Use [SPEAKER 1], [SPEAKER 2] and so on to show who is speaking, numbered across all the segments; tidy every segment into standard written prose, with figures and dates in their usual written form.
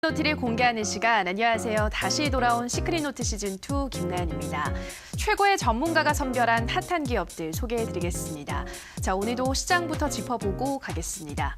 [SPEAKER 1] 노트를 공개하는 시간, 안녕하세요. 다시 돌아온 시크릿노트 시즌2 김나연입니다. 최고의 전문가가 선별한 핫한 기업들 소개해드리겠습니다. 자, 오늘도 시장부터 짚어보고 가겠습니다.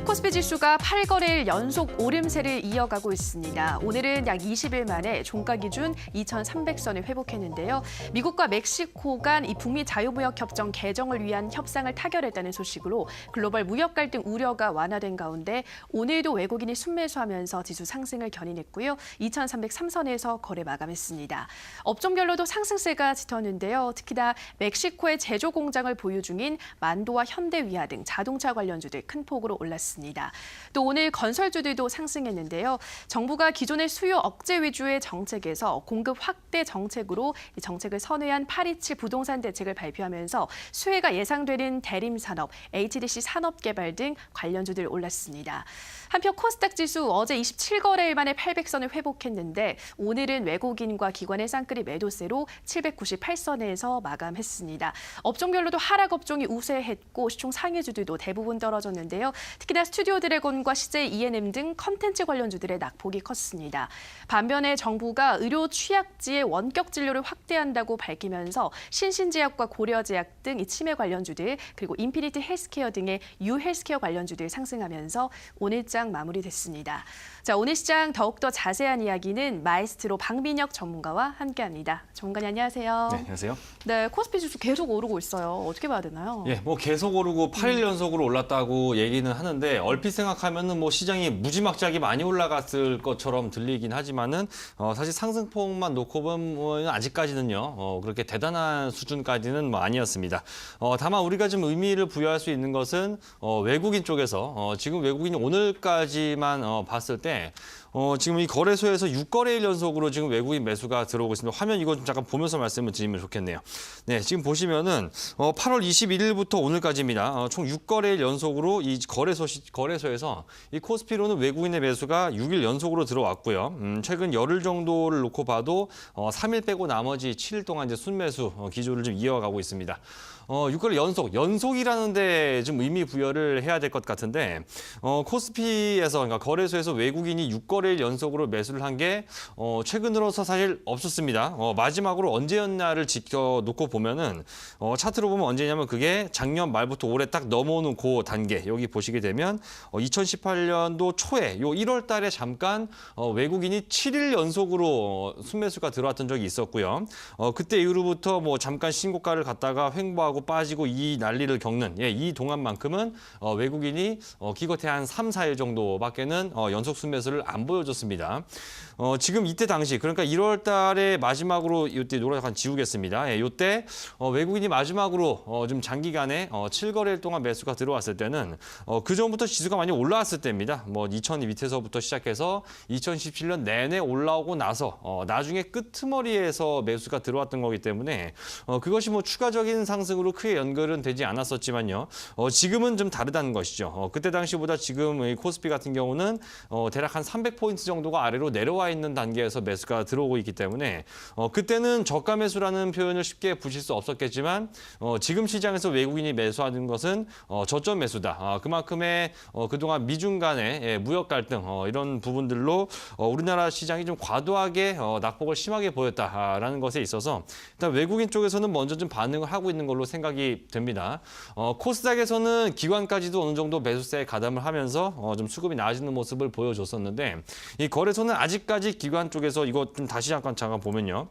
[SPEAKER 1] 코스피 지수가 8거래일 연속 오름세를 이어가고 있습니다. 오늘은 약 20일 만에 종가 기준 2,300선을 회복했는데요. 미국과 멕시코 간 이 북미 자유무역 협정 개정을 위한 협상을 타결했다는 소식으로 글로벌 무역 갈등 우려가 완화된 가운데 오늘도 외국인이 순매수하면서 지수 상승을 견인했고요. 2,303선에서 거래 마감했습니다. 업종별로도 상승세가 짙었는데요. 특히나 멕시코의 제조 공장을 보유 중인 만도와 현대위아 등 자동차 관련주들 큰 폭으로 올랐습니다. 또 오늘 건설주들도 상승했는데요. 정부가 기존의 수요 억제 위주의 정책에서 공급 확대 정책으로 이 정책을 선회한 827 부동산 대책을 발표하면서 수혜가 예상되는 대림산업, HDC 산업개발 등 관련주들 올랐습니다. 한편 코스닥 지수 어제 27거래일 만에 800선을 회복했는데 오늘은 외국인과 기관의 쌍끌이 매도세로 798선에서 마감했습니다. 업종별로도 하락 업종이 우세했고 시총 상위주들도 대부분 떨어졌는데요. 특히나 스튜디오 드래곤과 CJ E&M 등 컨텐츠 관련주들의 낙폭이 컸습니다. 반면에 정부가 의료 취약지의 원격 진료를 확대한다고 밝히면서 신신제약과 고려제약 등 이 치매 관련주들 그리고 인피니트 헬스케어 등의 유헬스케어 관련주들 상승하면서 오늘장 마무리됐습니다. 자, 오늘 시장 더욱더 자세한 이야기는 마에스트로 박민혁 전문가와 함께합니다. 전문가님 안녕하세요.
[SPEAKER 2] 네, 안녕하세요.
[SPEAKER 1] 네, 코스피 지수 계속 오르고 있어요. 어떻게 봐야 되나요?
[SPEAKER 2] 예, 뭐 계속 오르고 8일 연속으로 올랐다고 얘기는 하는데 얼핏 생각하면은 뭐 시장이 무지막지하게 많이 올라갔을 것처럼 들리긴 하지만은 사실 상승폭만 놓고 보면 아직까지는요 그렇게 대단한 수준까지는 뭐 아니었습니다. 다만 우리가 좀 의미를 부여할 수 있는 것은 외국인 쪽에서 지금 외국인이 오늘까지만 봤을 때 지금 이 거래소에서 6거래일 연속으로 지금 외국인 매수가 들어오고 있습니다. 화면 이거 좀 잠깐 보면서 말씀을 드리면 좋겠네요. 네, 지금 보시면은 8월 21일부터 오늘까지입니다. 총 6거래일 연속으로 이 거래소에서 이 코스피로는 외국인의 매수가 6일 연속으로 들어왔고요. 최근 열흘 정도를 놓고 봐도 3일 빼고 나머지 7일 동안 이제 순매수 기조를 좀 이어가고 있습니다. 6거래일 연속이라는 데 좀 의미 부여를 해야 될 것 같은데 코스피에서 그러니까 거래소에서 외국인이 6거래일 연속으로 매수를 한 게 최근 들어서 사실 없었습니다. 마지막으로 언제였나를 지켜놓고 보면은 차트로 보면 언제냐면 그게 작년 말부터 올해 딱 넘어오는 그 단계 여기 보시게 되면 2018년도 초에 요 1월 달에 잠깐 외국인이 7일 연속으로 순매수가 들어왔던 적이 있었고요. 그때 이후로부터 뭐 잠깐 신고가를 갖다가 횡보하고 빠지고 이 난리를 겪는 이 동안만큼은 외국인이 기껏해 한 3, 4일 정도밖에는 연속 순매수를 안 보여줬습니다. 지금 이때 당시 그러니까 1월 달에 마지막으로 이때 노랗게 지우겠습니다. 이때 외국인이 마지막으로 좀 장기간에 7거래일 동안 매수가 들어왔을 때는 그 전부터 지수가 많이 올라왔을 때입니다. 뭐 2000 밑에서부터 시작해서 2017년 내내 올라오고 나서 나중에 끄트머리에서 매수가 들어왔던 거기 때문에 그것이 뭐 추가적인 상승으로 크게 연결은 되지 않았었지만요. 지금은 좀 다르다는 것이죠. 그때 당시보다 지금 이 코스피 같은 경우는 대략 한 300포인트 정도가 아래로 내려와 있는 단계에서 매수가 들어오고 있기 때문에 그때는 저가 매수라는 표현을 쉽게 부실 수 없었겠지만 지금 시장에서 외국인이 매수하는 것은 저점 매수다. 그만큼의 그동안 미중 간의 무역 갈등 이런 부분들로 우리나라 시장이 좀 과도하게 낙폭을 심하게 보였다라는 것에 있어서 일단 외국인 쪽에서는 먼저 좀 반응을 하고 있는 걸로 생각이 됩니다. 코스닥에서는 기관까지도 어느 정도 매수세에 가담을 하면서 좀 수급이 나아지는 모습을 보여줬었는데 이 거래소는 아직까지 기관 쪽에서 이거 좀 다시 잠깐 보면요.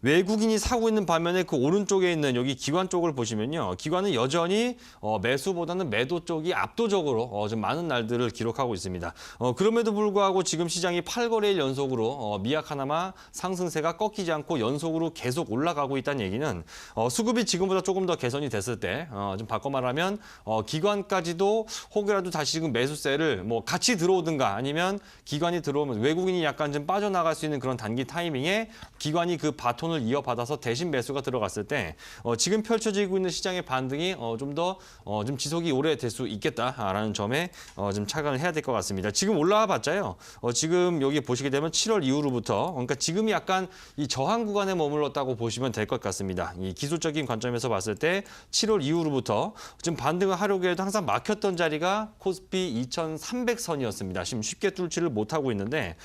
[SPEAKER 2] 외국인이 사고 있는 반면에 그 오른쪽에 있는 여기 기관 쪽을 보시면요. 기관은 여전히 매수보다는 매도 쪽이 압도적으로 좀 많은 날들을 기록하고 있습니다. 그럼에도 불구하고 지금 시장이 8거래일 연속으로 미약하나마 상승세가 꺾이지 않고 연속으로 계속 올라가고 있다는 얘기는 수급이 지금보다 조금 더 개선이 됐을 때 좀 바꿔 말하면 기관까지도 혹여라도 다시 지금 매수세를 뭐 같이 들어오든가 아니면 기관이 들어오면 외국인이 약간 좀 빠져나갈 수 있는 그런 단기 타이밍에 기관이 그 바톤을 곡선을 이어받아서 대신 매수가 들어갔을 때 지금 펼쳐지고 있는 시장의 반등이 좀 더 좀 지속이 오래될 수 있겠다라는 점에 좀 착안을 해야 될 것 같습니다. 지금 올라와 봤자요. 지금 여기 보시게 되면 7월 이후로부터 그러니까 지금이 약간 이 저항 구간에 머물렀다고 보시면 될 것 같습니다. 이 기술적인 관점에서 봤을 때 7월 이후로부터 지금 반등을 하려고 해도 항상 막혔던 자리가 코스피 2300선이었습니다. 지금 쉽게 뚫지를 못하고 있는데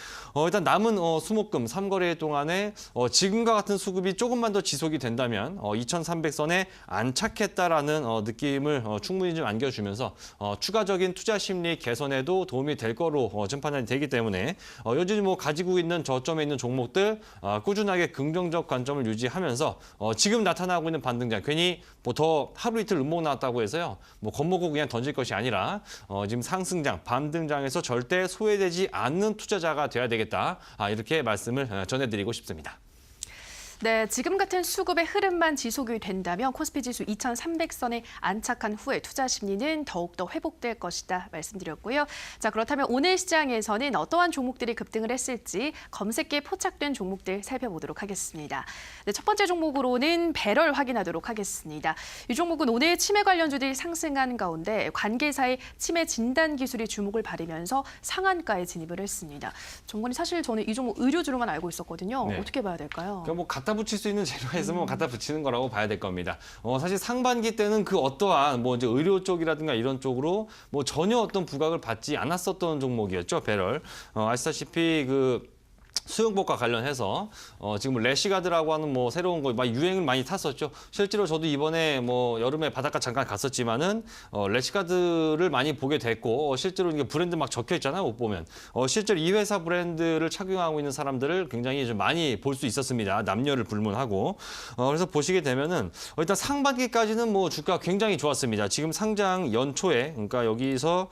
[SPEAKER 2] 일단 남은 수목금 3거래 동안에 지금과 같은 수급이 조금만 더 지속이 된다면 2300선에 안착했다라는 느낌을 충분히 좀 안겨주면서 추가적인 투자 심리 개선에도 도움이 될 거로 좀 판단이 되기 때문에 여전히 뭐 가지고 있는 저점에 있는 종목들 꾸준하게 긍정적 관점을 유지하면서 지금 나타나고 있는 반등장 괜히 뭐 더 하루 이틀 음목 나왔다고 해서요 뭐 겁먹고 그냥 던질 것이 아니라 지금 상승장 반등장에서 절대 소외되지 않는 투자자가 돼야 되겠다 이렇게 말씀을 전해드리고 싶습니다.
[SPEAKER 1] 네, 지금 같은 수급의 흐름만 지속이 된다면 코스피 지수 2300선에 안착한 후에 투자 심리는 더욱더 회복될 것이다 말씀드렸고요. 자, 그렇다면 오늘 시장에서는 어떠한 종목들이 급등을 했을지 검색기에 포착된 종목들 살펴보도록 하겠습니다. 네, 첫 번째 종목으로는 배럴 확인하도록 하겠습니다. 이 종목은 오늘 치매 관련주들이 상승한 가운데 관계사의 치매 진단 기술이 주목을 받으면서 상한가에 진입을 했습니다. 정권이 사실 저는 이 종목 의료주로만 알고 있었거든요.
[SPEAKER 2] 네.
[SPEAKER 1] 어떻게 봐야 될까요?
[SPEAKER 2] 그러니까 뭐 갖다 붙일 수 있는 재료가 있으면 갖다 붙이는 거라고 봐야 될 겁니다. 사실 상반기 때는 그 어떠한 뭐 이제 의료 쪽이라든가 이런 쪽으로 뭐 전혀 어떤 부각을 받지 않았었던 종목이었죠, 배럴. 아시다시피 그 수영복과 관련해서 지금 래시가드라고 하는 뭐 새로운 거 막 유행을 많이 탔었죠. 실제로 저도 이번에 뭐 여름에 바닷가 잠깐 갔었지만은 래시가드를 많이 보게 됐고 실제로 이게 브랜드 막 적혀 있잖아요. 옷 보면 실제로 이 회사 브랜드를 착용하고 있는 사람들을 굉장히 좀 많이 볼 수 있었습니다. 남녀를 불문하고 그래서 보시게 되면은 일단 상반기까지는 뭐 주가 굉장히 좋았습니다. 지금 상장 연초에 그러니까 여기서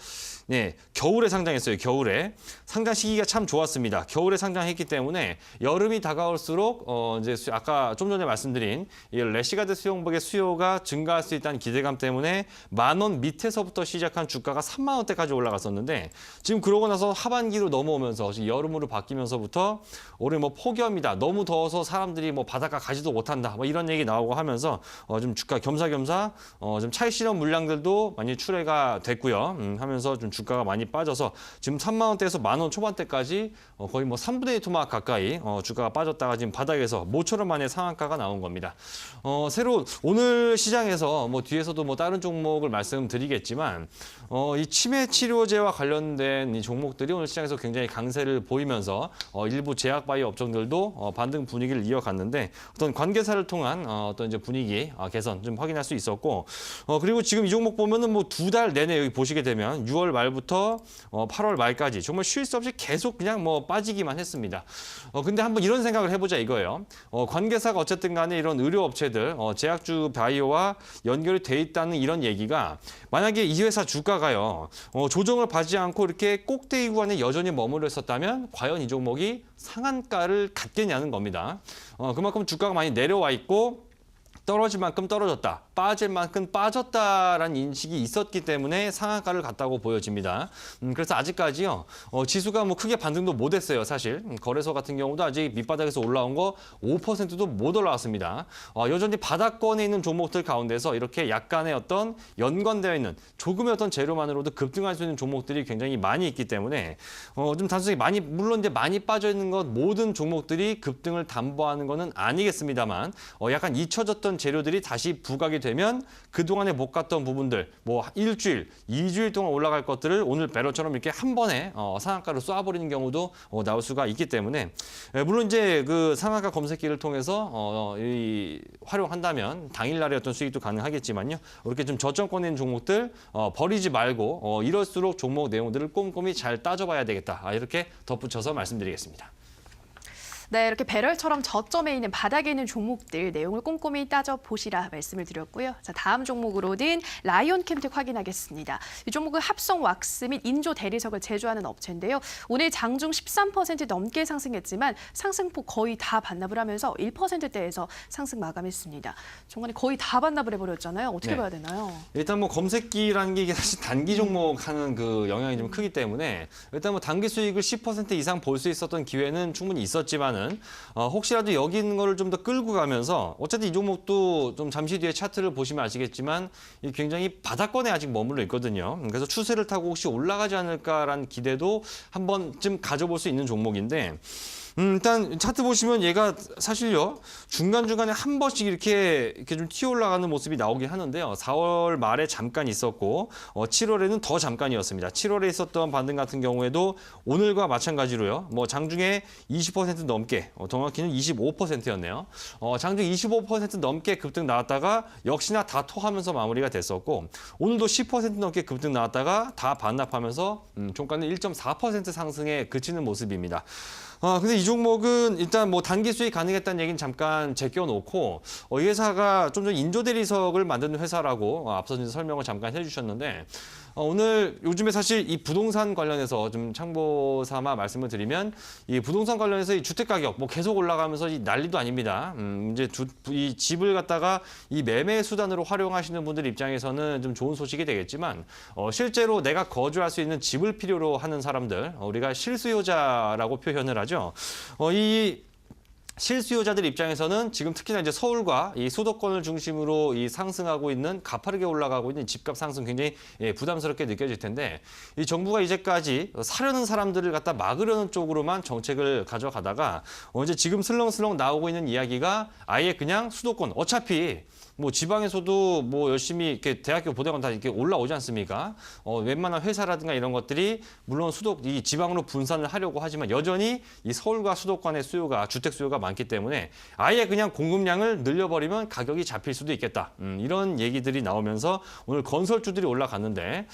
[SPEAKER 2] 네, 겨울에 상장했어요. 겨울에 상장 시기가 참 좋았습니다. 겨울에 상장했기 때문에 여름이 다가올수록 이제 아까 좀 전에 말씀드린 이 래시가드 수영복의 수요가 증가할 수 있다는 기대감 때문에 10,000원 밑에서부터 시작한 주가가 3만 원대까지 올라갔었는데 지금 그러고 나서 하반기로 넘어오면서 지금 여름으로 바뀌면서부터 올해 뭐 폭염이다, 너무 더워서 사람들이 뭐 바닷가 가지도 못한다, 뭐 이런 얘기 나오고 하면서 좀 주가 겸사겸사 좀 차익 실현 물량들도 많이 출회가 됐고요. 하면서 좀 주가가 많이 빠져서 지금 3만 원대에서 10,000원 초반대까지 거의 뭐 3분의 2 토막 가까이 주가가 빠졌다가 지금 바닥에서 모처럼 만에 상한가가 나온 겁니다. 새로 오늘 시장에서 뭐 뒤에서도 뭐 다른 종목을 말씀드리겠지만 이 치매 치료제와 관련된 이 종목들이 오늘 시장에서 굉장히 강세를 보이면서 일부 제약바이오 업종들도 반등 분위기를 이어갔는데 어떤 관계사를 통한 어떤 이제 분위기 개선 좀 확인할 수 있었고 그리고 지금 이 종목 보면은 뭐 2달 내내 여기 보시게 되면 6월 말부터 8월 말까지 정말 쉴 수 없이 계속 그냥 뭐 빠지기만 했습니다. 근데 한번 이런 생각을 해보자 이거예요. 관계사가 어쨌든 간에 이런 의료업체들, 제약주 바이오와 연결이 돼 있다는 이런 얘기가 만약에 이 회사 주가가요, 조정을 받지 않고 이렇게 꼭대기 구간에 여전히 머물러 있었다면 과연 이 종목이 상한가를 갖겠냐는 겁니다. 그만큼 주가가 많이 내려와 있고 떨어질 만큼 떨어졌다, 빠질 만큼 빠졌다라는 인식이 있었기 때문에 상한가를 갔다고 보여집니다. 그래서 아직까지요 지수가 뭐 크게 반등도 못했어요. 사실 거래소 같은 경우도 아직 밑바닥에서 올라온 거 5%도 못 올라왔습니다. 여전히 바닥권에 있는 종목들 가운데서 이렇게 약간의 어떤 연관되어 있는 조금의 어떤 재료만으로도 급등할 수 있는 종목들이 굉장히 많이 있기 때문에 좀 단순히 많이 물론 이제 많이 빠져 있는 것 모든 종목들이 급등을 담보하는 것은 아니겠습니다만 약간 잊혀졌던 재료들이 다시 부각이 되면 그동안에 못 갔던 부분들 뭐 일주일, 2주일 동안 올라갈 것들을 오늘 배럴처럼 이렇게 한 번에 상한가로 쏴버리는 경우도 나올 수가 있기 때문에 물론 이제 그 상한가 검색기를 통해서 활용한다면 당일날의 어떤 수익도 가능하겠지만요. 이렇게 좀 저점권에 있는 종목들 버리지 말고 이럴수록 종목 내용들을 꼼꼼히 잘 따져봐야 되겠다. 이렇게 덧붙여서 말씀드리겠습니다.
[SPEAKER 1] 네, 이렇게 배럴처럼 저점에 있는 바닥에 있는 종목들 내용을 꼼꼼히 따져보시라 말씀을 드렸고요. 자, 다음 종목으로는 라이온 캠텍 확인하겠습니다. 이 종목은 합성 왁스 및 인조 대리석을 제조하는 업체인데요. 오늘 장중 13% 넘게 상승했지만 상승폭 거의 다 반납을 하면서 1%대에서 상승 마감했습니다. 중간에 거의 다 반납을 해버렸잖아요. 어떻게
[SPEAKER 2] 네.
[SPEAKER 1] 봐야 되나요?
[SPEAKER 2] 일단 뭐 검색기라는 게 이게 사실 단기 종목 하는 그 영향이 좀 크기 때문에 일단 뭐 단기 수익을 10% 이상 볼 수 있었던 기회는 충분히 있었지만 있지만은 혹시라도 여기 있는 거를 좀 더 끌고 가면서 어쨌든 이 종목도 좀 잠시 뒤에 차트를 보시면 아시겠지만 굉장히 바닥권에 아직 머물러 있거든요. 그래서 추세를 타고 혹시 올라가지 않을까라는 기대도 한 번쯤 가져볼 수 있는 종목인데 일단 차트 보시면 얘가 사실요 중간중간에 한 번씩 이렇게 좀 튀어 올라가는 모습이 나오긴 하는데요. 4월 말에 잠깐 있었고 7월에는 더 잠깐이었습니다. 7월에 있었던 반등 같은 경우에도 오늘과 마찬가지로요. 뭐 장중에 20% 넘게 정확히는 25%였네요. 장중 25% 넘게 급등 나왔다가 역시나 다 토하면서 마무리가 됐었고 오늘도 10% 넘게 급등 나왔다가 다 반납하면서 종가는 1.4% 상승에 그치는 모습입니다. 근데 이 종목은 일단 뭐 단기 수익 가능했다는 얘기는 잠깐 제껴놓고 이 회사가 좀 전 인조 대리석을 만드는 회사라고 앞서 설명을 잠깐 해주셨는데 오늘 요즘에 사실 이 부동산 관련해서 좀 참고 삼아 말씀을 드리면 이 부동산 관련해서 이 주택 가격 뭐 계속 올라가면서 이 난리도 아닙니다. 이제 이 집을 갖다가 이 매매 수단으로 활용하시는 분들 입장에서는 좀 좋은 소식이 되겠지만 실제로 내가 거주할 수 있는 집을 필요로 하는 사람들 우리가 실수요자라고 표현을 하죠. 이 실수요자들 입장에서는 지금 특히나 이제 서울과 이 수도권을 중심으로 이 상승하고 있는 가파르게 올라가고 있는 집값 상승 굉장히 부담스럽게 느껴질 텐데 이 정부가 이제까지 사려는 사람들을 갖다 막으려는 쪽으로만 정책을 가져가다가 이제 지금 슬렁슬렁 나오고 있는 이야기가 아예 그냥 수도권 어차피 뭐 지방에서도 뭐 열심히 이렇게 대학교 보대건 다 이렇게 올라오지 않습니까? 웬만한 회사라든가 이런 것들이 물론 이 지방으로 분산을 하려고 하지만 여전히 이 서울과 수도권의 수요가 주택 수요가 많기 때문에 아예 그냥 공급량을 늘려버리면 가격이 잡힐 수도 있겠다. 이런 얘기들이 나오면서 오늘 건설주들이 올라갔는데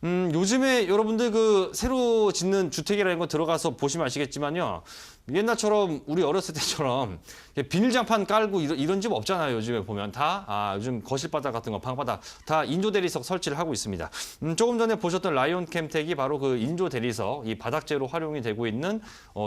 [SPEAKER 2] 요즘에 여러분들 그 새로 짓는 주택이라는 거 들어가서 보시면 아시겠지만요. 옛날처럼 우리 어렸을 때처럼 비닐장판 깔고 이런 집 없잖아요. 요즘에 보면 다 요즘 거실바닥 같은 거 방바닥 다 인조 대리석 설치를 하고 있습니다. 조금 전에 보셨던 라이온 캠텍이 바로 그 인조 대리석 이 바닥재로 활용이 되고 있는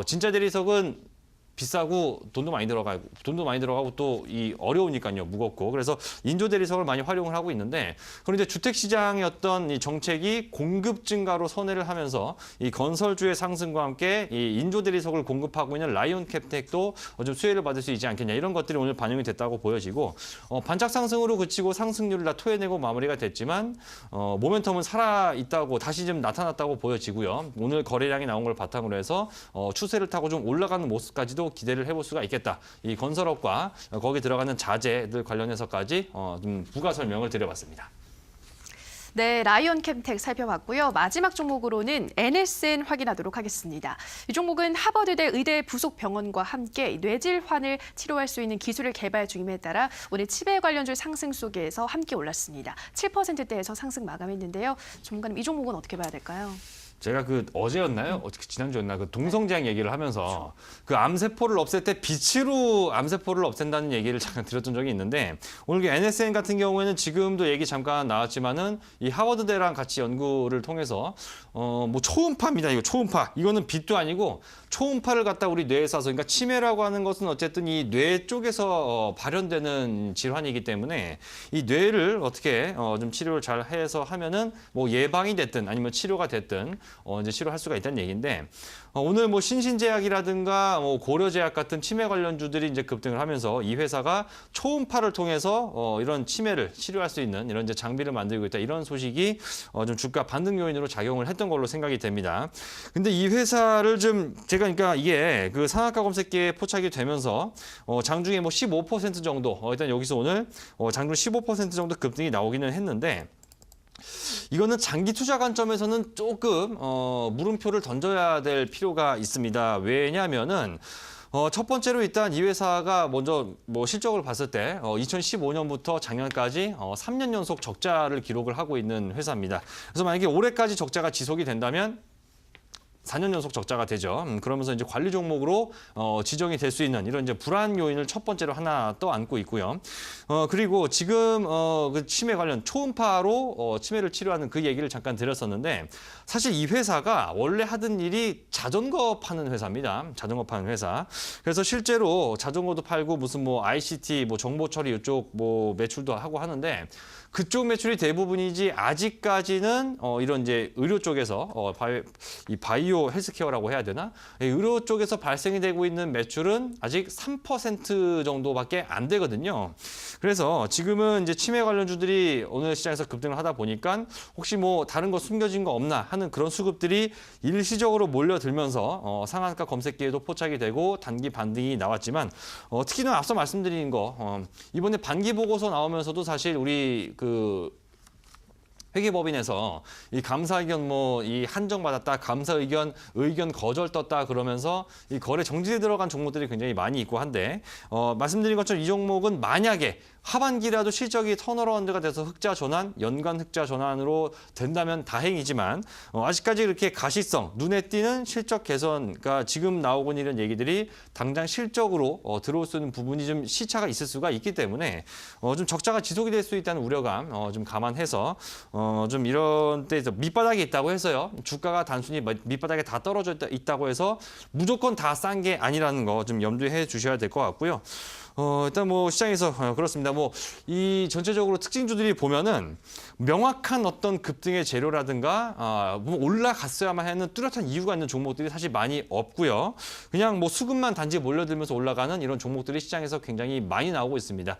[SPEAKER 2] 진짜 대리석은 비싸고 돈도 많이 들어가고 또 이 어려우니까요 무겁고 그래서 인조 대리석을 많이 활용을 하고 있는데 그런데 주택 시장의 어떤 이 정책이 공급 증가로 선회를 하면서 이 건설주의 상승과 함께 이 인조 대리석을 공급하고 있는 라이온 캠텍도 좀 수혜를 받을 수 있지 않겠냐 이런 것들이 오늘 반영이 됐다고 보여지고 반짝 상승으로 그치고 상승률을 다 토해내고 마무리가 됐지만 모멘텀은 살아 있다고 다시 좀 나타났다고 보여지고요 오늘 거래량이 나온 걸 바탕으로 해서 추세를 타고 좀 올라가는 모습까지도 기대를 해볼 수가 있겠다. 이 건설업과 거기 들어가는 자재들 관련해서까지 좀 부가 설명을 드려봤습니다.
[SPEAKER 1] 네, 라이온 캠텍 살펴봤고요. 마지막 종목으로는 NSN 확인하도록 하겠습니다. 이 종목은 하버드대 의대 부속 병원과 함께 뇌질환을 치료할 수 있는 기술을 개발 중임에 따라 오늘 치매 관련주 상승 속에서 함께 올랐습니다. 7%대에서 상승 마감했는데요. 전문가님, 이 종목은 어떻게 봐야 될까요?
[SPEAKER 2] 제가 그 어제였나요? 지난주였나? 그 동성장 얘기를 하면서 그 암세포를 없앨 때 빛으로 암세포를 없앤다는 얘기를 잠깐 드렸던 적이 있는데 오늘 NSN 같은 경우에는 지금도 얘기 잠깐 나왔지만은 이 하버드대랑 같이 연구를 통해서 뭐 초음파입니다. 이거 초음파. 이거는 빛도 아니고 초음파를 갖다 우리 뇌에 쏴서 그러니까 치매라고 하는 것은 어쨌든 이 뇌 쪽에서 발현되는 질환이기 때문에 이 뇌를 어떻게 좀 치료를 잘 해서 하면은 뭐 예방이 됐든 아니면 치료가 됐든 이제 치료할 수가 있다는 얘기인데 오늘 뭐 신신제약이라든가 뭐 고려제약 같은 치매 관련주들이 이제 급등을 하면서 이 회사가 초음파를 통해서 이런 치매를 치료할 수 있는 이런 이제 장비를 만들고 있다 이런 소식이 좀 주가 반등 요인으로 작용을 했던 걸로 생각이 됩니다. 근데 이 회사를 좀 제가 그러니까 이게 그 상한가 검색기에 포착이 되면서 장중에 뭐 15% 정도 일단 여기서 오늘 장중 15% 정도 급등이 나오기는 했는데. 이거는 장기 투자 관점에서는 조금 물음표를 던져야 될 필요가 있습니다. 왜냐하면은 첫 번째로 일단 이 회사가 먼저 뭐 실적을 봤을 때 2015년부터 작년까지 3년 연속 적자를 기록을 하고 있는 회사입니다. 그래서 만약에 올해까지 적자가 지속이 된다면 4년 연속 적자가 되죠. 그러면서 이제 관리 종목으로 지정이 될 수 있는 이런 이제 불안 요인을 첫 번째로 하나 또 안고 있고요. 그리고 지금 그 치매 관련 초음파로 치매를 치료하는 그 얘기를 잠깐 드렸었는데 사실 이 회사가 원래 하던 일이 자전거 파는 회사입니다. 자전거 파는 회사. 그래서 실제로 자전거도 팔고 무슨 뭐 ICT, 뭐 정보 처리 이쪽 뭐 매출도 하고 하는데 그쪽 매출이 대부분이지 아직까지는 이런 이제 의료 쪽에서 이 바이오 바이오 헬스케어라고 해야 되나? 의료 쪽에서 발생이 되고 있는 매출은 아직 3% 정도밖에 안 되거든요. 그래서 지금은 이제 치매 관련주들이 오늘 시장에서 급등을 하다 보니까 혹시 뭐 다른 거 숨겨진 거 없나 하는 그런 수급들이 일시적으로 몰려들면서 상한가 검색기에도 포착이 되고 단기 반등이 나왔지만 특히나 앞서 말씀드린 거 이번에 반기 보고서 나오면서도 사실 우리 회계법인에서 이 감사 의견 이 한정받았다, 감사 의견 거절 떴다 그러면서 이 거래 정지에 들어간 종목들이 굉장히 많이 있고 한데 말씀드린 것처럼 이 종목은 만약에 하반기라도 실적이 턴어라운드가 돼서 흑자 전환, 연간 흑자 전환으로 된다면 다행이지만 아직까지 이렇게 가시성, 눈에 띄는 실적 개선가 지금 나오고 있는 얘기들이 당장 실적으로 들어올 수 있는 부분이 좀 시차가 있을 수가 있기 때문에 좀 적자가 지속이 될 수 있다는 우려감 좀 감안해서 좀 이런 때에서 밑바닥에 있다고 해서요. 주가가 단순히 밑바닥에 다 떨어져 있다고 해서 무조건 다 싼 게 아니라는 거 좀 염두해 주셔야 될 것 같고요. 일단 시장에서 그렇습니다. 이 전체적으로 특징주들이 보면은 명확한 어떤 급등의 재료라든가 올라갔어야만 하는 뚜렷한 이유가 있는 종목들이 사실 많이 없고요. 그냥 수급만 단지 몰려들면서 올라가는 이런 종목들이 시장에서 굉장히 많이 나오고 있습니다.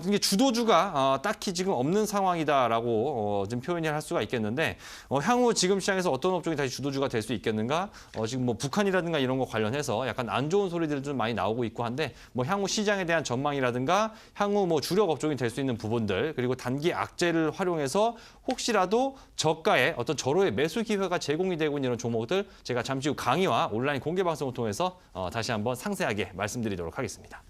[SPEAKER 2] 이게 주도주가 딱히 지금 없는 상황이다라고 좀 표현을 할 수가 있겠는데 향후 지금 시장에서 어떤 업종이 다시 주도주가 될 수 있겠는가? 지금 북한이라든가 이런 거 관련해서 약간 안 좋은 소리들이 좀 많이 나오고 있고 한데 향후 시장에 대한 전망이라든가 향후 주력 업종이 될 수 있는 부분들 그리고 단기 악재를 활용해서 혹시라도 저가의 어떤 절호의 매수 기회가 제공이 되고 있는 이런 종목들 제가 잠시 후 강의와 온라인 공개 방송을 통해서 다시 한번 상세하게 말씀드리도록 하겠습니다.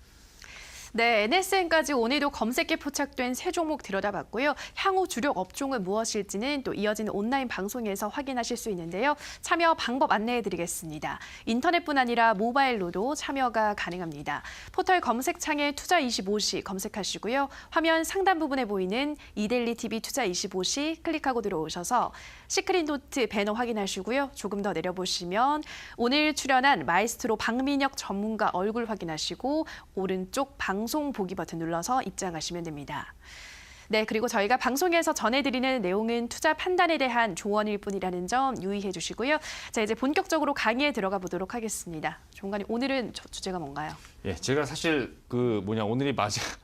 [SPEAKER 1] 네, NSN까지 오늘도 검색에 포착된 세 종목 들여다봤고요. 향후 주력 업종은 무엇일지는 또 이어지는 온라인 방송에서 확인하실 수 있는데요. 참여 방법 안내해드리겠습니다. 인터넷뿐 아니라 모바일로도 참여가 가능합니다. 포털 검색창에 투자25시 검색하시고요. 화면 상단 부분에 보이는 이데일리 TV 투자25시 클릭하고 들어오셔서 시크릿 노트 배너 확인하시고요. 조금 더 내려보시면 오늘 출연한 마이스트로 박민혁 전문가 얼굴 확인하시고 오른쪽 방송 보기 버튼 눌러서 입장하시면 됩니다. 네, 그리고 저희가 방송에서 전해드리는 내용은 투자 판단에 대한 조언일 뿐이라는 점 유의해 주시고요. 자, 이제 본격적으로 강의에 들어가 보도록 하겠습니다. 종관님, 오늘은 주제가 뭔가요?
[SPEAKER 2] 예, 제가 사실 오늘이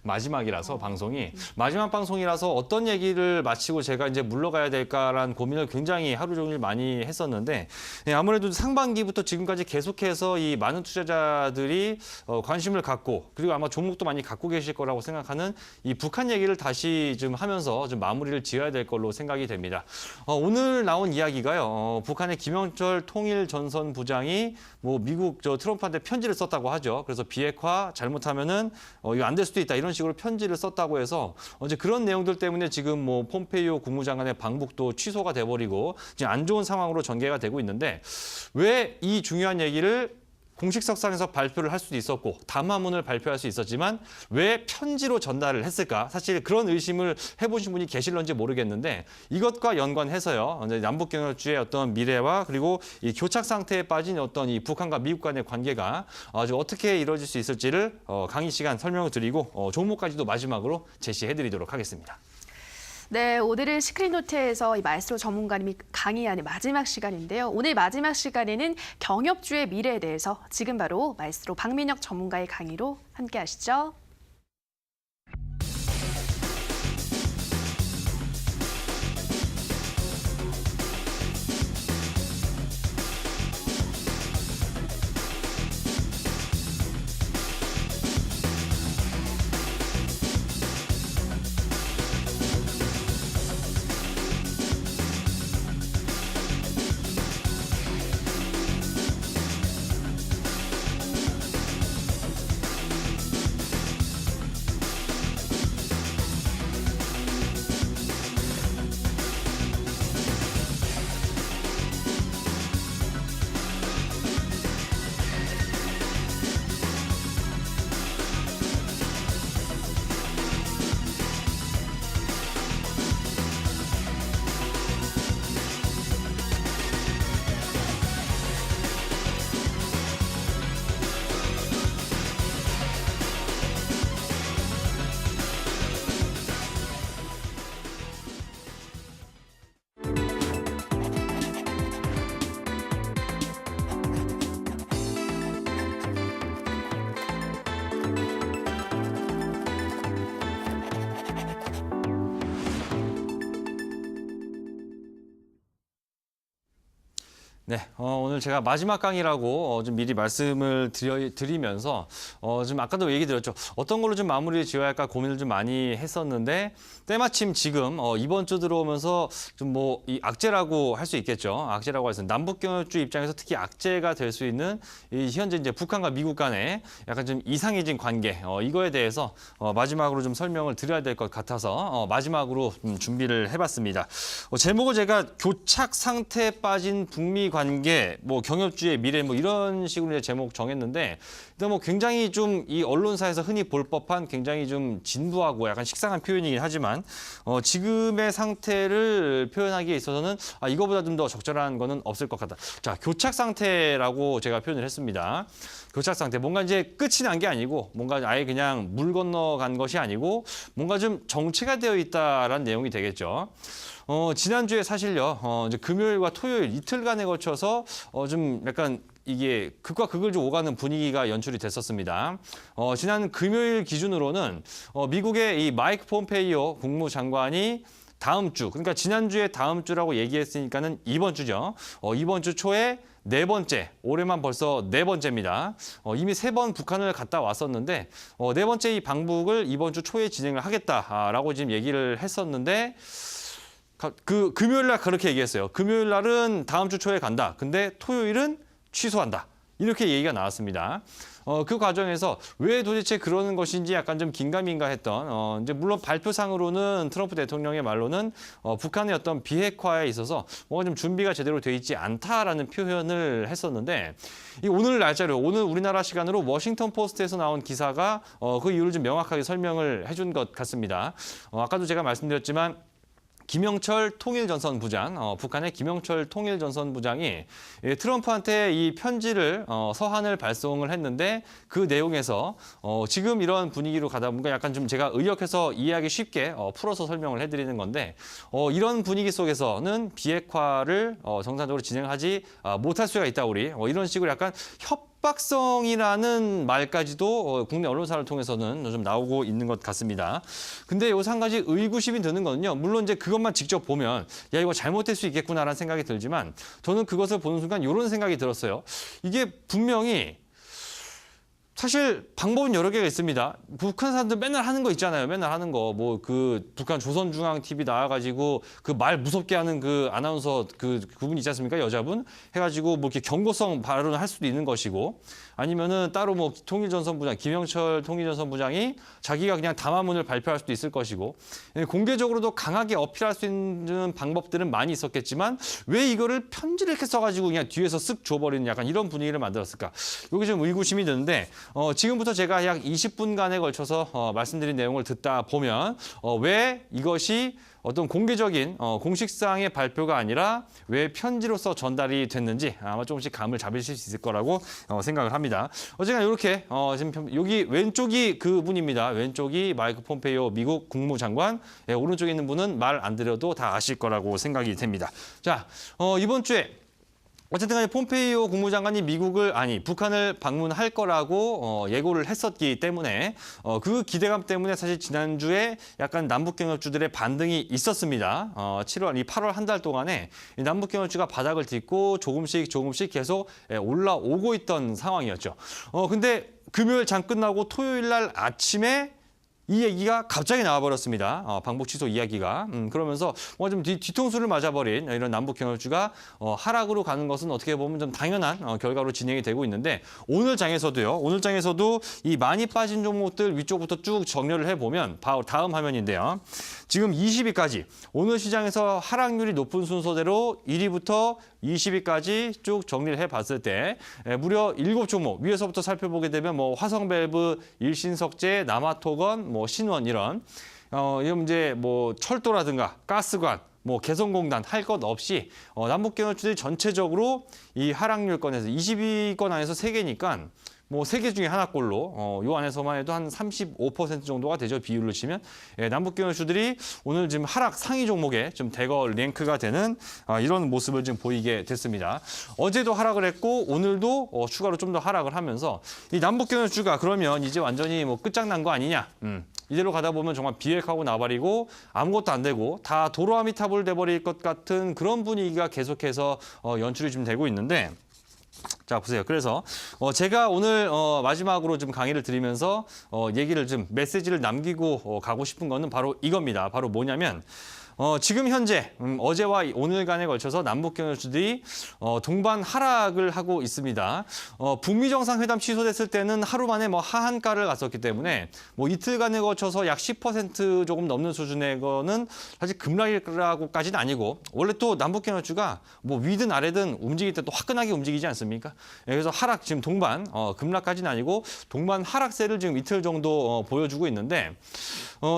[SPEAKER 2] 마지막이라서 방송이 마지막 방송이라서 어떤 얘기를 마치고 제가 이제 물러가야 될까라는 고민을 굉장히 하루 종일 많이 했었는데 아무래도 상반기부터 지금까지 계속해서 이 많은 투자자들이 관심을 갖고 그리고 아마 종목도 많이 갖고 계실 거라고 생각하는 이 북한 얘기를 다시 좀 하면서 좀 마무리를 지어야 될 걸로 생각이 됩니다. 오늘 나온 이야기가요. 북한의 김영철 통일전선부장이 미국 트럼프한테 편지를 썼다고 하죠. 그래서 비핵화 잘못하면은 이거 안 될 수도 있다 이런 식으로 편지를 썼다고 해서 이제 그런 내용들 때문에 지금 폼페이오 국무장관의 방북도 취소가 돼버리고 지금 안 좋은 상황으로 전개가 되고 있는데 왜 이 중요한 얘기를 공식석상에서 발표를 할 수도 있었고 담화문을 발표할 수 있었지만 왜 편지로 전달을 했을까? 사실 그런 의심을 해보신 분이 계실런지 모르겠는데 이것과 연관해서요. 남북 경협주의 어떤 미래와 그리고 이 교착 상태에 빠진 어떤 이 북한과 미국 간의 관계가 아주 어떻게 이루어질 수 있을지를 강의 시간 설명을 드리고 종목까지도 마지막으로 제시해드리도록 하겠습니다.
[SPEAKER 1] 네, 오늘은 시크릿노트에서 이 마이스트로 전문가님이 강의하는 마지막 시간인데요. 오늘 마지막 시간에는 경협주의 미래에 대해서 지금 바로 마이스트로 박민혁 전문가의 강의로 함께 하시죠.
[SPEAKER 2] 네, 오늘 제가 마지막 강의라고 좀 미리 말씀을 드리면서 좀 아까도 얘기 드렸죠. 어떤 걸로 좀 마무리 지어야 할까 고민을 좀 많이 했었는데 때마침 지금 이번 주 들어오면서 좀 뭐 이 악재라고 할 수 있겠죠. 악재라고 해서 남북경협주 입장에서 특히 악재가 될 수 있는 이 현재 이제 북한과 미국 간의 약간 좀 이상해진 관계 이거에 대해서 마지막으로 좀 설명을 드려야 될 것 같아서 마지막으로 준비를 해봤습니다. 제목을 제가 교착 상태에 빠진 북미 관계, 뭐 경협주의 미래 뭐 이런 식으로 이제 제목 정했는데 일단 뭐 굉장히 좀 이 언론사에서 흔히 볼 법한 굉장히 좀 진부하고 약간 식상한 표현이긴 하지만 지금의 상태를 표현하기에 있어서는 이거보다 좀 더 적절한 거는 없을 것 같다. 자, 교착 상태라고 제가 표현을 했습니다. 교착 상태, 뭔가 이제 끝이 난 게 아니고 뭔가 아예 그냥 물 건너간 것이 아니고 뭔가 좀 정체가 되어 있다라는 내용이 되겠죠. 지난주에 사실요, 이제 금요일과 토요일 이틀간에 걸쳐서 좀 약간 이게 극과 극을 좀 오가는 분위기가 연출이 됐었습니다. 지난 금요일 기준으로는 미국의 이 마이크 폼페이오 국무장관이 다음 주, 그러니까 지난주에 다음 주라고 얘기했으니까는 이번 주죠. 이번 주 초에 네 번째, 올해만 벌써 네 번째입니다. 이미 세 번 북한을 갔다 왔었는데 네 번째 이 방북을 이번 주 초에 진행을 하겠다라고 지금 얘기를 했었는데 그 금요일 날 그렇게 얘기했어요. 금요일 날은 다음 주 초에 간다. 근데 토요일은 취소한다. 이렇게 얘기가 나왔습니다. 그 과정에서 왜 도대체 그러는 것인지 약간 좀 긴가민가했던 이제 물론 발표상으로는 트럼프 대통령의 말로는 북한의 어떤 비핵화에 있어서 뭔가 좀 준비가 제대로 돼 있지 않다라는 표현을 했었는데 이 오늘 날짜로 오늘 우리나라 시간으로 워싱턴 포스트에서 나온 기사가 그 이유를 좀 명확하게 설명을 해준 것 같습니다. 아까도 제가 말씀드렸지만 김영철 통일전선부장, 북한의 김영철 통일전선부장이 트럼프한테 이 편지를 서한을 발송을 했는데 그 내용에서 지금 이런 분위기로 가다 보니까 약간 좀 제가 의역해서 이해하기 쉽게 풀어서 설명을 해드리는 건데 이런 분위기 속에서는 비핵화를 정상적으로 진행하지 못할 수가 있다 우리 이런 식으로 약간 협박성이라는 말까지도 국내 언론사를 통해서는 좀 나오고 있는 것 같습니다. 근데 여기서 한 가지 의구심이 드는 거는요. 물론 이제 그것만 직접 보면 야 이거 잘못될 수 있겠구나라는 생각이 들지만 저는 그것을 보는 순간 이런 생각이 들었어요. 이게 분명히 사실 방법은 여러 개가 있습니다. 북한 사람들 맨날 하는 거 있잖아요. 맨날 하는 거. 뭐 그 북한 조선중앙 TV 나와가지고 그 말 무섭게 하는 그 아나운서 그분 있지 않습니까? 여자분 해가지고 뭐 이렇게 경고성 발언을 할 수도 있는 것이고 아니면은 따로 뭐 통일전선부장 김영철 통일전선부장이 자기가 그냥 담화문을 발표할 수도 있을 것이고 공개적으로도 강하게 어필할 수 있는 방법들은 많이 있었겠지만 왜 이거를 편지를 이렇게 써가지고 그냥 뒤에서 쓱 줘버리는 약간 이런 분위기를 만들었을까? 여기 좀 의구심이 드는데. 지금부터 제가 약 20분간에 걸쳐서 말씀드린 내용을 듣다 보면 왜 이것이 어떤 공개적인 공식상의 발표가 아니라 왜 편지로서 전달이 됐는지 아마 조금씩 감을 잡으실 수 있을 거라고 생각을 합니다. 어쨌거나 이렇게 지금 여기 왼쪽이 그분입니다. 왼쪽이 마이크 폼페이오 미국 국무장관, 오른쪽에 있는 분은 말 안 드려도 다 아실 거라고 생각이 됩니다. 자, 이번 주에 어쨌든 간에 폼페이오 국무장관이 북한을 방문할 거라고 예고를 했었기 때문에 그 기대감 때문에 사실 지난주에 약간 남북경협주들의 반등이 있었습니다. 8월 한 달 동안에 남북경협주가 바닥을 딛고 조금씩 계속 올라오고 있던 상황이었죠. 근데 금요일 장 끝나고 토요일 날 아침에 이 얘기가 갑자기 나와버렸습니다. 방북 취소 이야기가. 그러면서 뭔가 좀 뒤통수를 맞아버린 이런 남북경협주가 하락으로 가는 것은 어떻게 보면 좀 당연한 결과로 진행이 되고 있는데 오늘 장에서도 이 많이 빠진 종목들 위쪽부터 쭉 정리를 해보면 다음 화면인데요. 지금 20위까지 오늘 시장에서 하락률이 높은 순서대로 1위부터 20위까지 쭉 정리를 해봤을 때 무려 7종목 위에서부터 살펴보게 되면 뭐 화성밸브, 일신석재, 남아토건, 뭐 신원 이런 이제 뭐 철도라든가 가스관, 뭐 개성공단 할 것 없이 남북경협주들이 전체적으로 이 하락률권에서 20위권 안에서 3개니까 뭐 3개 중에 하나꼴로 요 안에서만 해도 한 35% 정도가 되죠. 비율로 치면. 예, 남북경유주들이 오늘 지금 하락 상위 종목에 좀 대거 랭크가 되는 이런 모습을 지금 보이게 됐습니다. 어제도 하락을 했고 오늘도 추가로 좀 더 하락을 하면서 이 남북경유주가 그러면 이제 완전히 뭐 끝장난 거 아니냐. 이대로 가다 보면 정말 비핵하고 나발이고 아무것도 안 되고 다 도로아미타불 돼버릴 것 같은 그런 분위기가 계속해서 연출이 좀 되고 있는데 자, 보세요. 그래서 제가 오늘 마지막으로 좀 강의를 드리면서 얘기를 좀 메시지를 남기고 가고 싶은 거는 바로 이겁니다. 바로 뭐냐면 지금 현재 어제와 오늘간에 걸쳐서 남북경유주들이 동반 하락을 하고 있습니다. 북미 정상회담 취소됐을 때는 하루 만에 뭐 하한가를 갔었기 때문에 뭐 이틀간에 걸쳐서 약 10% 조금 넘는 수준의 거는 사실 급락이라고까지는 아니고 원래 또 남북경유주가 뭐 위든 아래든 움직일 때 또 화끈하게 움직이지 않습니까? 그래서 하락 지금 동반 급락까지는 아니고 동반 하락세를 지금 이틀 정도 보여주고 있는데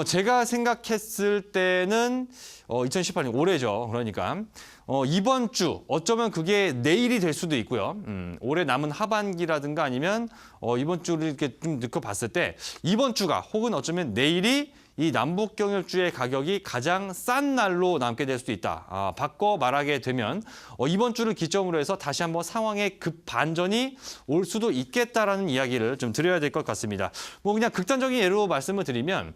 [SPEAKER 2] 제가 생각했을 때는 2018년 올해죠. 그러니까 이번 주 어쩌면 그게 내일이 될 수도 있고요. 올해 남은 하반기라든가 아니면 이번 주를 이렇게 좀 놓고 봤을 때 이번 주가 혹은 어쩌면 내일이 이 남북경유주의 가격이 가장 싼 날로 남게 될 수도 있다. 바꿔 말하게 되면 이번 주를 기점으로 해서 다시 한번 상황의 급반전이 올 수도 있겠다라는 이야기를 좀 드려야 될 것 같습니다. 뭐 그냥 극단적인 예로 말씀을 드리면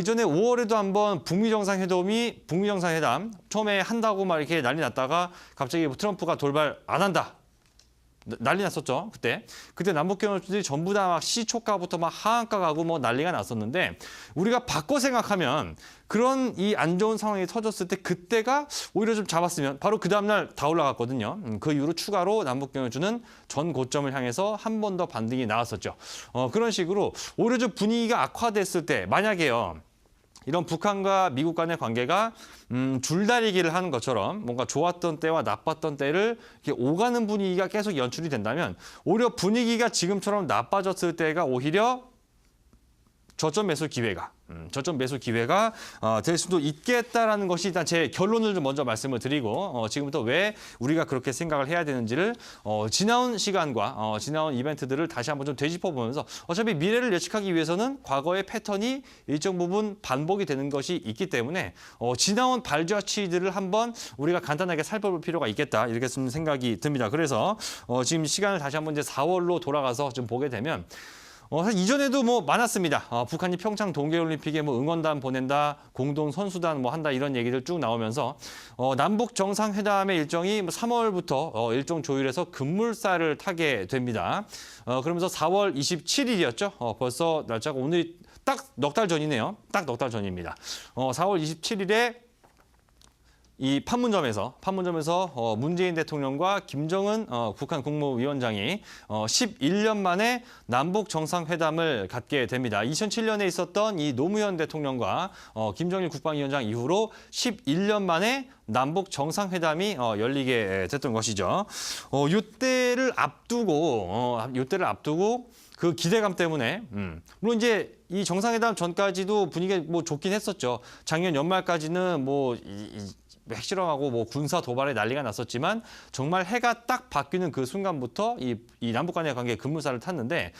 [SPEAKER 2] 이전에 5월에도 한번 북미 정상회담 처음에 한다고 막 이렇게 난리 났다가 갑자기 트럼프가 돌발 안 한다. 난리 났었죠. 그때 남북경유주들이 전부 다 막 시초가부터 막 하한가 가고 뭐 난리가 났었는데 우리가 바꿔 생각하면 그런 이 안 좋은 상황이 터졌을 때 그때가 오히려 좀 잡았으면 바로 그 다음날 다 올라갔거든요. 그 이후로 추가로 남북경유주는 전 고점을 향해서 한 번 더 반등이 나왔었죠. 그런 식으로 오히려 좀 분위기가 악화됐을 때 만약에요. 이런 북한과 미국 간의 관계가 줄다리기를 하는 것처럼 뭔가 좋았던 때와 나빴던 때를 이렇게 오가는 분위기가 계속 연출이 된다면 오히려 분위기가 지금처럼 나빠졌을 때가 오히려 저점 매수 기회가 될 수도 있겠다라는 것이 일단 제 결론을 좀 먼저 말씀을 드리고 지금부터 왜 우리가 그렇게 생각을 해야 되는지를 지나온 시간과 지나온 이벤트들을 다시 한번 좀 되짚어보면서 어차피 미래를 예측하기 위해서는 과거의 패턴이 일정 부분 반복이 되는 것이 있기 때문에 지나온 발자취들을 한번 우리가 간단하게 살펴볼 필요가 있겠다 이렇게 좀 생각이 듭니다. 그래서 지금 시간을 다시 한번 이제 4월로 돌아가서 좀 보게 되면 사실 이전에도 뭐 많았습니다. 북한이 평창 동계올림픽에 뭐 응원단 보낸다, 공동 선수단 뭐 한다 이런 얘기들 쭉 나오면서 남북 정상회담의 일정이 3월부터 일정 조율해서 급물살을 타게 됩니다. 그러면서 4월 27일이었죠. 벌써 날짜가 오늘이 딱 넉 달 전이네요. 딱 넉 달 전입니다. 4월 27일에 이 판문점에서 문재인 대통령과 김정은 북한 국무위원장이 11년 만에 남북 정상회담을 갖게 됩니다. 2007년에 있었던 이 노무현 대통령과 김정일 국방위원장 이후로 11년 만에 남북 정상회담이 열리게 됐던 것이죠. 이때를 앞두고 그 기대감 때문에 물론 이제 이 정상회담 전까지도 분위기가 뭐 좋긴 했었죠. 작년 연말까지는 뭐 핵실험하고 뭐 군사 도발에 난리가 났었지만 정말 해가 딱 바뀌는 그 순간부터 이 남북 간의 관계에 급물살을 탔는데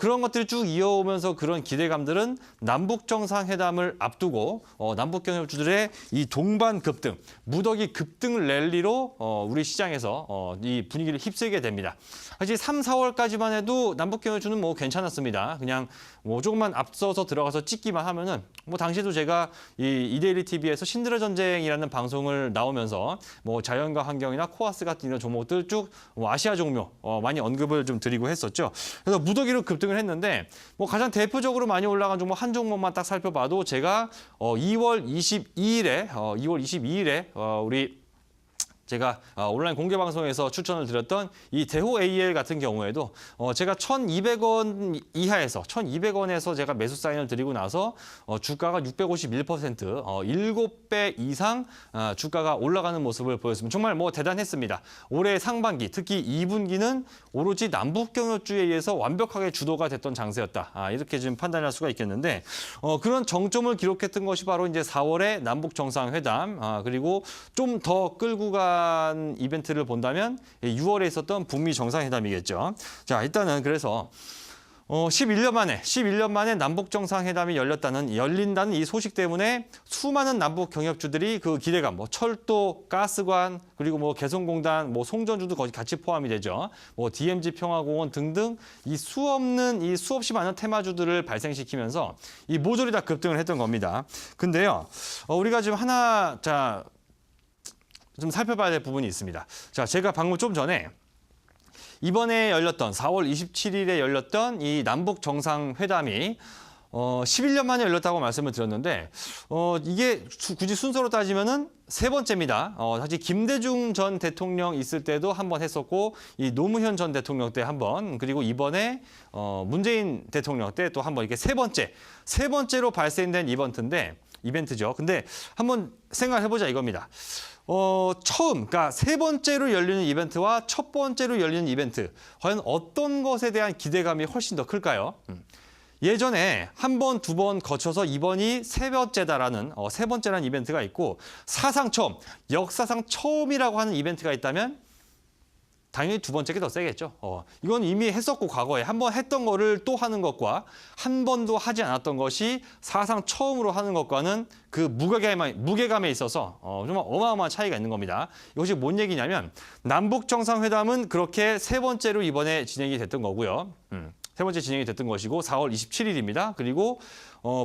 [SPEAKER 2] 그런 것들이 쭉 이어오면서 그런 기대감들은 남북 정상회담을 앞두고 남북 경협주들의 이 동반 급등, 무더기 급등 랠리로 우리 시장에서 이 분위기를 휩쓸게 됩니다. 사실 3, 4월까지만 해도 남북 경협주는 뭐 괜찮았습니다. 그냥 뭐 조금만 앞서서 들어가서 찍기만 하면은 뭐 당시에도 제가 이 이데일리 TV에서 신들의 전쟁이라는 방송을 나오면서 뭐 자연과 환경이나 코아스 같은 이런 종목들 쭉 뭐 아시아 종목 많이 언급을 좀 드리고 했었죠. 그래서 무더기로 급등을 했는데 뭐 가장 대표적으로 많이 올라간 종목 한 종목만 딱 살펴봐도 제가 2월 22일에 우리 제가 온라인 공개 방송에서 추천을 드렸던 이 대호 AL 같은 경우에도 제가 1,200원 이하에서 1,200원에서 제가 매수 사인을 드리고 나서 주가가 651% 7배 이상 주가가 올라가는 모습을 보였습니다. 정말 뭐 대단했습니다. 올해 상반기 특히 2분기는 오로지 남북 경협주에 의해서 완벽하게 주도가 됐던 장세였다. 이렇게 좀 판단할 수가 있겠는데 그런 정점을 기록했던 것이 바로 이제 4월의 남북 정상회담 그리고 좀 더 끌고 간 이벤트를 본다면 6월에 있었던 북미 정상회담이겠죠. 자, 일단은 그래서 11년 만에 남북 정상회담이 열린다는 이 소식 때문에 수많은 남북 경협주들이 그 기대감, 뭐 철도, 가스관, 그리고 뭐 개성공단, 뭐 송전주도 거기 같이 포함이 되죠. 뭐 DMZ 평화공원 등등 이 수없이 많은 테마주들을 발생시키면서 이 모조리 다 급등을 했던 겁니다. 근데요, 우리가 지금 좀 살펴봐야 될 부분이 있습니다. 자, 제가 방금 좀 전에 이번에 열렸던 4월 27일에 열렸던 이 남북 정상회담이 11년 만에 열렸다고 말씀을 드렸는데 이게 굳이 순서로 따지면은 세 번째입니다. 사실 김대중 전 대통령 있을 때도 한 번 했었고 이 노무현 전 대통령 때 한 번, 그리고 이번에 문재인 대통령 때 또 한 번, 이렇게 세 번째로 발생된 이벤트죠. 근데 한번 생각을 해보자 이겁니다. 그러니까 세 번째로 열리는 이벤트와 첫 번째로 열리는 이벤트, 과연 어떤 것에 대한 기대감이 훨씬 더 클까요? 예전에 한 번, 두 번 거쳐서 이번이 세 번째다라는 세 번째라는 이벤트가 있고 역사상 처음이라고 하는 이벤트가 있다면 당연히 두 번째가 더 세겠죠. 이건 이미 했었고 과거에 한 번 했던 거를 또 하는 것과 한 번도 하지 않았던 것이 사상 처음으로 하는 것과는 그 무게감에 있어서 정말 어마어마한 차이가 있는 겁니다. 이것이 뭔 얘기냐면 남북 정상회담은 그렇게 세 번째로 이번에 진행이 됐던 거고요. 세 번째 진행이 됐던 것이고 4월 27일입니다. 그리고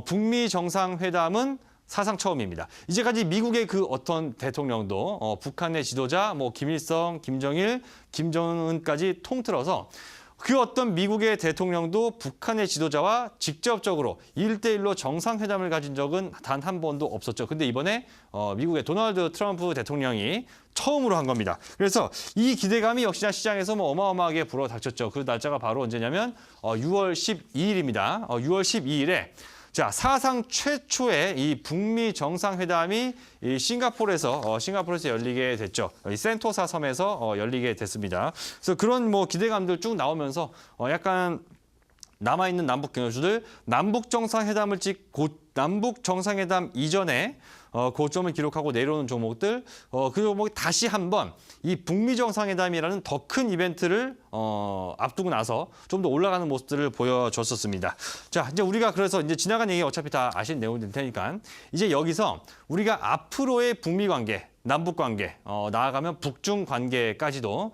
[SPEAKER 2] 북미 정상회담은 사상 처음입니다. 이제까지 미국의 그 어떤 대통령도 북한의 지도자, 뭐 김일성, 김정일, 김정은까지 통틀어서 그 어떤 미국의 대통령도 북한의 지도자와 직접적으로 1대1로 정상회담을 가진 적은 단 한 번도 없었죠. 근데 이번에 미국의 도널드 트럼프 대통령이 처음으로 한 겁니다. 그래서 이 기대감이 역시나 시장에서 뭐 어마어마하게 불어닥쳤죠. 그 날짜가 바로 언제냐면 6월 12일입니다. 6월 12일에 사상 최초의 이 북미 정상회담이 이 싱가포르에서 열리게 됐죠. 이 센토사 섬에서 열리게 됐습니다. 그래서 그런 뭐 기대감들 쭉 나오면서 약간 남아있는 남북 경협주들 남북 정상회담을 남북 정상회담 이전에 고점을 기록하고 내려오는 종목들, 그 종목이 다시 한번 이 북미 정상회담이라는 더 큰 이벤트를 앞두고 나서 좀 더 올라가는 모습들을 보여줬었습니다. 자, 이제 우리가 그래서 이제 지나간 얘기 어차피 다 아시는 내용일 테니까 이제 여기서 우리가 앞으로의 북미 관계, 남북 관계, 나아가면 북중 관계까지도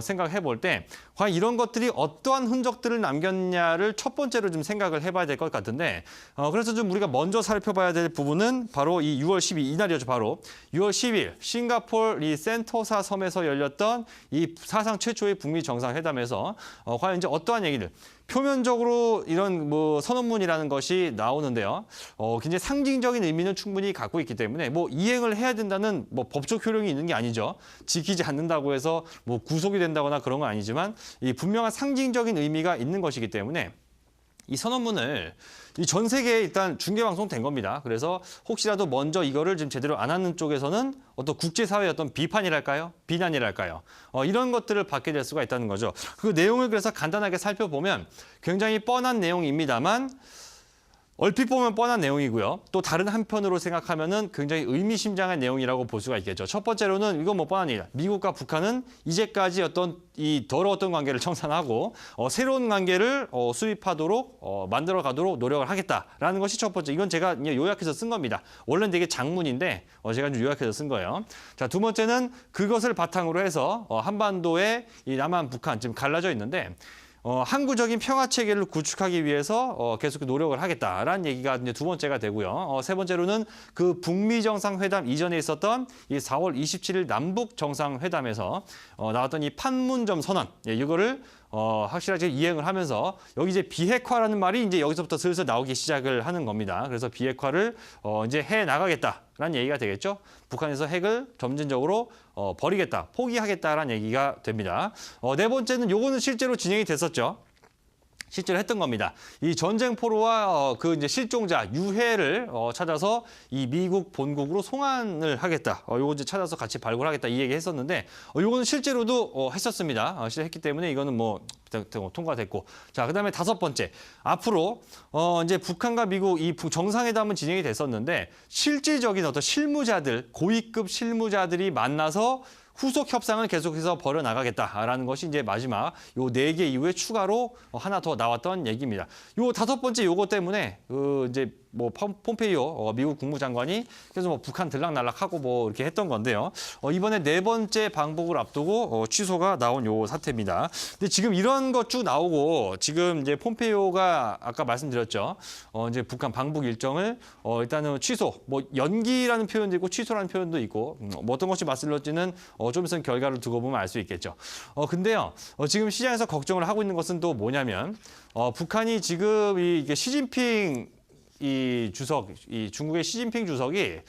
[SPEAKER 2] 생각해 볼 때 과연 이런 것들이 어떠한 흔적들을 남겼냐를 첫 번째로 좀 생각을 해봐야 될 것 같은데 그래서 좀 우리가 먼저 살펴봐야 될 부분은 바로 이 6월 12일 이날이었죠. 바로 6월 10일 싱가포르 이 센토사 섬에서 열렸던 이 사상 최초의 북미 정상회담에서 과연 이제 어떠한 얘기들 표면적으로 이런 뭐 선언문이라는 것이 나오는데요. 굉장히 상징적인 의미는 충분히 갖고 있기 때문에 뭐 이행을 해야 된다는 뭐 법적 효력이 있는 게 아니죠. 지키지 않는다고 해서 뭐 구속이 된다거나 그런 건 아니지만 이 분명한 상징적인 의미가 있는 것이기 때문에 이 선언문을 이 전 세계에 일단 중계 방송된 겁니다. 그래서 혹시라도 먼저 이거를 지금 제대로 안 하는 쪽에서는 어떤 국제사회의 어떤 비판이랄까요? 비난이랄까요? 이런 것들을 받게 될 수가 있다는 거죠. 그 내용을 그래서 간단하게 살펴보면 굉장히 뻔한 내용입니다만 얼핏 보면 뻔한 내용이고요. 또 다른 한편으로 생각하면은 굉장히 의미심장한 내용이라고 볼 수가 있겠죠. 첫 번째로는 이건 뭐 뻔한 얘기다. 미국과 북한은 이제까지 어떤 이 더러웠던 관계를 청산하고 새로운 관계를 수립하도록 만들어가도록 노력을 하겠다라는 것이 첫 번째. 이건 제가 요약해서 쓴 겁니다. 원래는 되게 장문인데 제가 좀 요약해서 쓴 거예요. 자, 두 번째는 그것을 바탕으로 해서 한반도의 이 남한, 북한 지금 갈라져 있는데 항구적인 평화 체계를 구축하기 위해서 계속 노력을 하겠다라는 얘기가 이제 두 번째가 되고요. 세 번째로는 그 북미 정상회담 이전에 있었던 이 4월 27일 남북 정상회담에서 나왔던 이 판문점 선언, 이거를 확실하게 이행을 하면서 여기 이제 비핵화라는 말이 이제 여기서부터 슬슬 나오기 시작을 하는 겁니다. 그래서 비핵화를 이제 해 나가겠다라는 얘기가 되겠죠. 북한에서 핵을 점진적으로 버리겠다, 포기하겠다라는 얘기가 됩니다. 네 번째는 요거는 실제로 진행이 됐었죠. 실제로 했던 겁니다. 이 전쟁 포로와 그 이제 실종자 유해를 찾아서 이 미국 본국으로 송환을 하겠다. 요거 이제 찾아서 같이 발굴하겠다 이 얘기 했었는데 요거는 실제로도 했었습니다. 실제 했기 때문에 이거는 뭐 통과됐고. 자, 그다음에 다섯 번째. 앞으로 이제 북한과 미국 이 정상회담은 진행이 됐었는데 실질적인 어떤 실무자들, 고위급 실무자들이 만나서 후속 협상을 계속해서 벌여나가겠다라는 것이 이제 마지막 요 4개 이후에 추가로 하나 더 나왔던 얘기입니다. 요 5번째 요거 때문에 이제 뭐 폼페이오 미국 국무장관이 계속 뭐 북한 들락날락하고 뭐 이렇게 했던 건데요. 이번에 4번째 방북을 앞두고 취소가 나온 요 사태입니다. 근데 지금 이런 것 쭉 나오고 지금 이제 폼페이오가 아까 말씀드렸죠. 이제 북한 방북 일정을 일단은 취소, 뭐 연기라는 표현도 있고 취소라는 표현도 있고 뭐 어떤 것이 맞을지는 좀 있으면 결과를 두고 보면 알 수 있겠죠. 근데요. 지금 시장에서 걱정을 하고 있는 것은 또 뭐냐면 북한이 지금 이게 시진핑 이 중국의 시진핑 주석이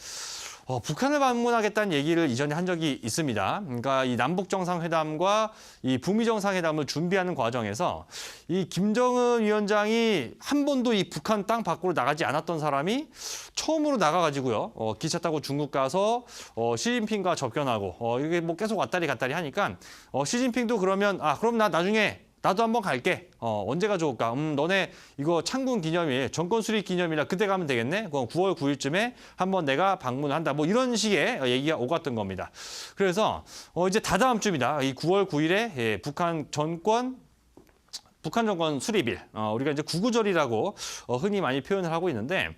[SPEAKER 2] 북한을 방문하겠다는 얘기를 이전에 한 적이 있습니다. 그러니까 이 남북 정상회담과 이 북미 정상회담을 준비하는 과정에서 이 김정은 위원장이 한 번도 이 북한 땅 밖으로 나가지 않았던 사람이 처음으로 나가가지고요. 기차 타고 중국 가서 시진핑과 접견하고 이게 뭐 계속 왔다리 갔다리 하니까 시진핑도 그러면 그럼 나 나중에 나도 한번 갈게. 언제가 좋을까? 너네 이거 창군 기념일, 정권 수립 기념일이라 그때 가면 되겠네? 그건 9월 9일쯤에 한번 내가 방문한다. 뭐 이런 식의 얘기가 오갔던 겁니다. 그래서 이제 다다음 주입니다. 이 9월 9일에 북한 정권 수립일, 우리가 이제 구구절이라고 흔히 많이 표현을 하고 있는데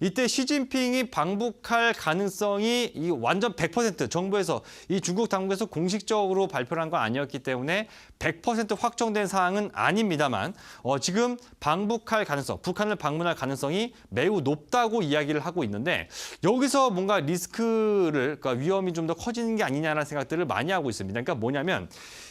[SPEAKER 2] 이때 시진핑이 방북할 가능성이 이 완전 100% 정부에서 이 중국 당국에서 공식적으로 발표한 건 아니었기 때문에 100% 확정된 사항은 아닙니다만 지금 방북할 가능성, 북한을 방문할 가능성이 매우 높다고 이야기를 하고 있는데 여기서 뭔가 리스크를, 그러니까 위험이 좀 더 커지는 게 아니냐라는 생각들을 많이 하고 있습니다. 그러니까 뭐냐면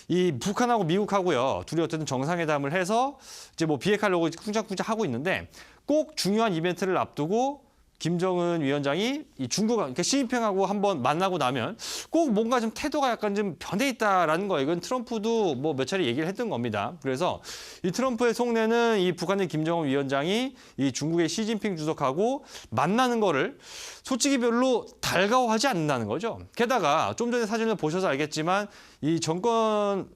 [SPEAKER 2] 이 북한하고 미국하고요. 둘이 어쨌든 정상회담을 해서 이제 뭐 비핵화를 쿵짝쿵짝 하고 있는데 꼭 중요한 이벤트를 앞두고 김정은 위원장이 이 중국, 그러니까 시진핑하고 한번 만나고 나면 꼭 뭔가 좀 태도가 약간 좀 변해 있다라는 거예요. 이건 트럼프도 뭐 몇 차례 얘기를 했던 겁니다. 그래서 이 트럼프의 속내는 이 북한의 김정은 위원장이 이 중국의 시진핑 주석하고 만나는 거를 솔직히 별로 달가워하지 않는다는 거죠. 게다가 좀 전에 사진을 보셔서 알겠지만 이 정권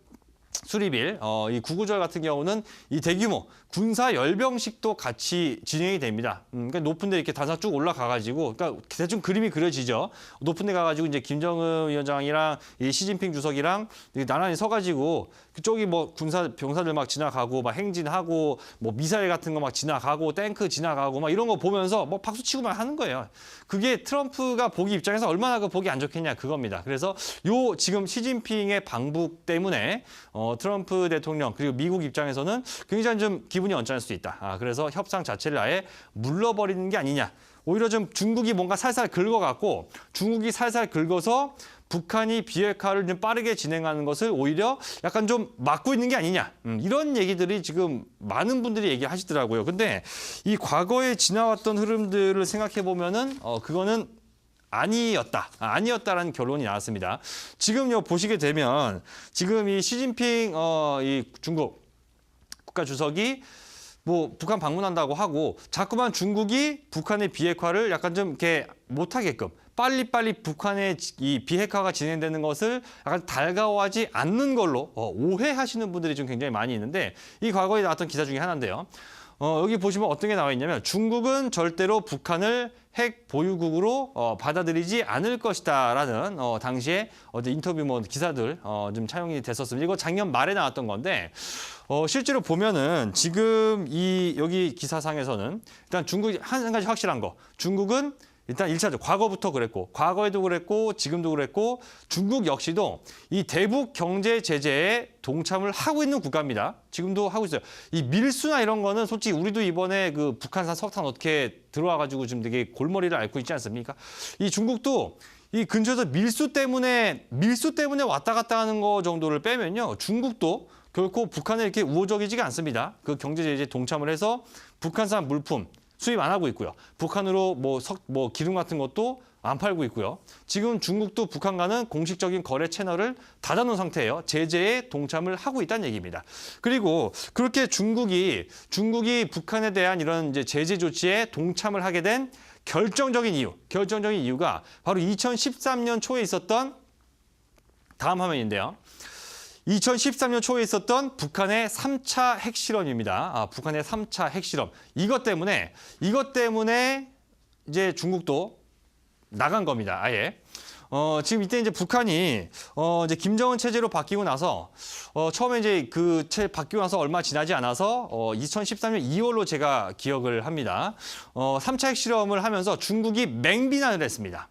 [SPEAKER 2] 수립일, 이 구구절 같은 경우는 이 대규모 군사 열병식도 같이 진행이 됩니다. 그러니까 높은 데 이렇게 단상 쭉 올라가가지고, 그러니까 대충 그림이 그려지죠. 높은 데 가가지고 이제 김정은 위원장이랑 이 시진핑 주석이랑 나란히 서가지고 그쪽이 뭐 군사 병사들 막 지나가고 막 행진하고 뭐 미사일 같은 거 막 지나가고 탱크 지나가고 막 이런 거 보면서 뭐 박수 치고만 하는 거예요. 그게 트럼프가 보기 입장에서 얼마나 그 보기 안 좋겠냐 그겁니다. 그래서 요 지금 시진핑의 방북 때문에 트럼프 대통령 그리고 미국 입장에서는 굉장히 좀 기분이 언짢을 수 있다. 그래서 협상 자체를 아예 물러버리는 게 아니냐. 오히려 좀 중국이 뭔가 살살 긁어갖고 중국이 살살 긁어서 북한이 비핵화를 좀 빠르게 진행하는 것을 오히려 약간 좀 막고 있는 게 아니냐. 이런 얘기들이 지금 많은 분들이 얘기하시더라고요. 근데 이 과거에 지나왔던 흐름들을 생각해 보면은 그거는 아니었다라는 결론이 나왔습니다. 지금요 보시게 되면 지금 이 시진핑 이 중국 국가 주석이 뭐 북한 방문한다고 하고 자꾸만 중국이 북한의 비핵화를 약간 좀 이렇게 못하게끔 빨리빨리 북한의 이 비핵화가 진행되는 것을 약간 달가워하지 않는 걸로 오해하시는 분들이 좀 굉장히 많이 있는데 이 과거에 나왔던 기사 중에 하나인데요. 여기 보시면 어떤 게 나와 있냐면 중국은 절대로 북한을 핵 보유국으로 받아들이지 않을 것이다라는 당시에 어제 인터뷰 뭐 기사들 좀 차용이 됐었습니다. 이거 작년 말에 나왔던 건데 실제로 보면은 지금 이 여기 기사상에서는 일단 중국이 한 가지 확실한 거, 중국은 일단 1차적 과거부터 그랬고 과거에도 그랬고 지금도 그랬고 중국 역시도 이 대북 경제 제재에 동참을 하고 있는 국가입니다. 지금도 하고 있어요. 이 밀수나 이런 거는 솔직히 우리도 이번에 그 북한산 석탄 어떻게 들어와가지고 지금 되게 골머리를 앓고 있지 않습니까? 이 중국도 이 근처에서 밀수 때문에 왔다 갔다 하는 거 정도를 빼면요. 중국도 결코 북한에 이렇게 우호적이지가 않습니다. 그 경제 제재에 동참을 해서 북한산 물품 수입 안 하고 있고요. 북한으로 뭐 기름 같은 것도 안 팔고 있고요. 지금 중국도 북한과는 공식적인 거래 채널을 닫아놓은 상태예요. 제재에 동참을 하고 있다는 얘기입니다. 그리고 그렇게 중국이 북한에 대한 이런 이제 제재 조치에 동참을 하게 된 결정적인 이유가 바로 2013년 초에 있었던 다음 화면인데요. 2013년 초에 있었던 북한의 3차 핵실험입니다. 북한의 3차 핵실험. 이것 때문에 이제 중국도 나간 겁니다. 아예. 지금 이때 이제 북한이 이제 김정은 체제로 바뀌고 나서 처음에 이제 그 바뀌고 나서 얼마 지나지 않아서 2013년 2월로 제가 기억을 합니다. 3차 핵실험을 하면서 중국이 맹비난을 했습니다.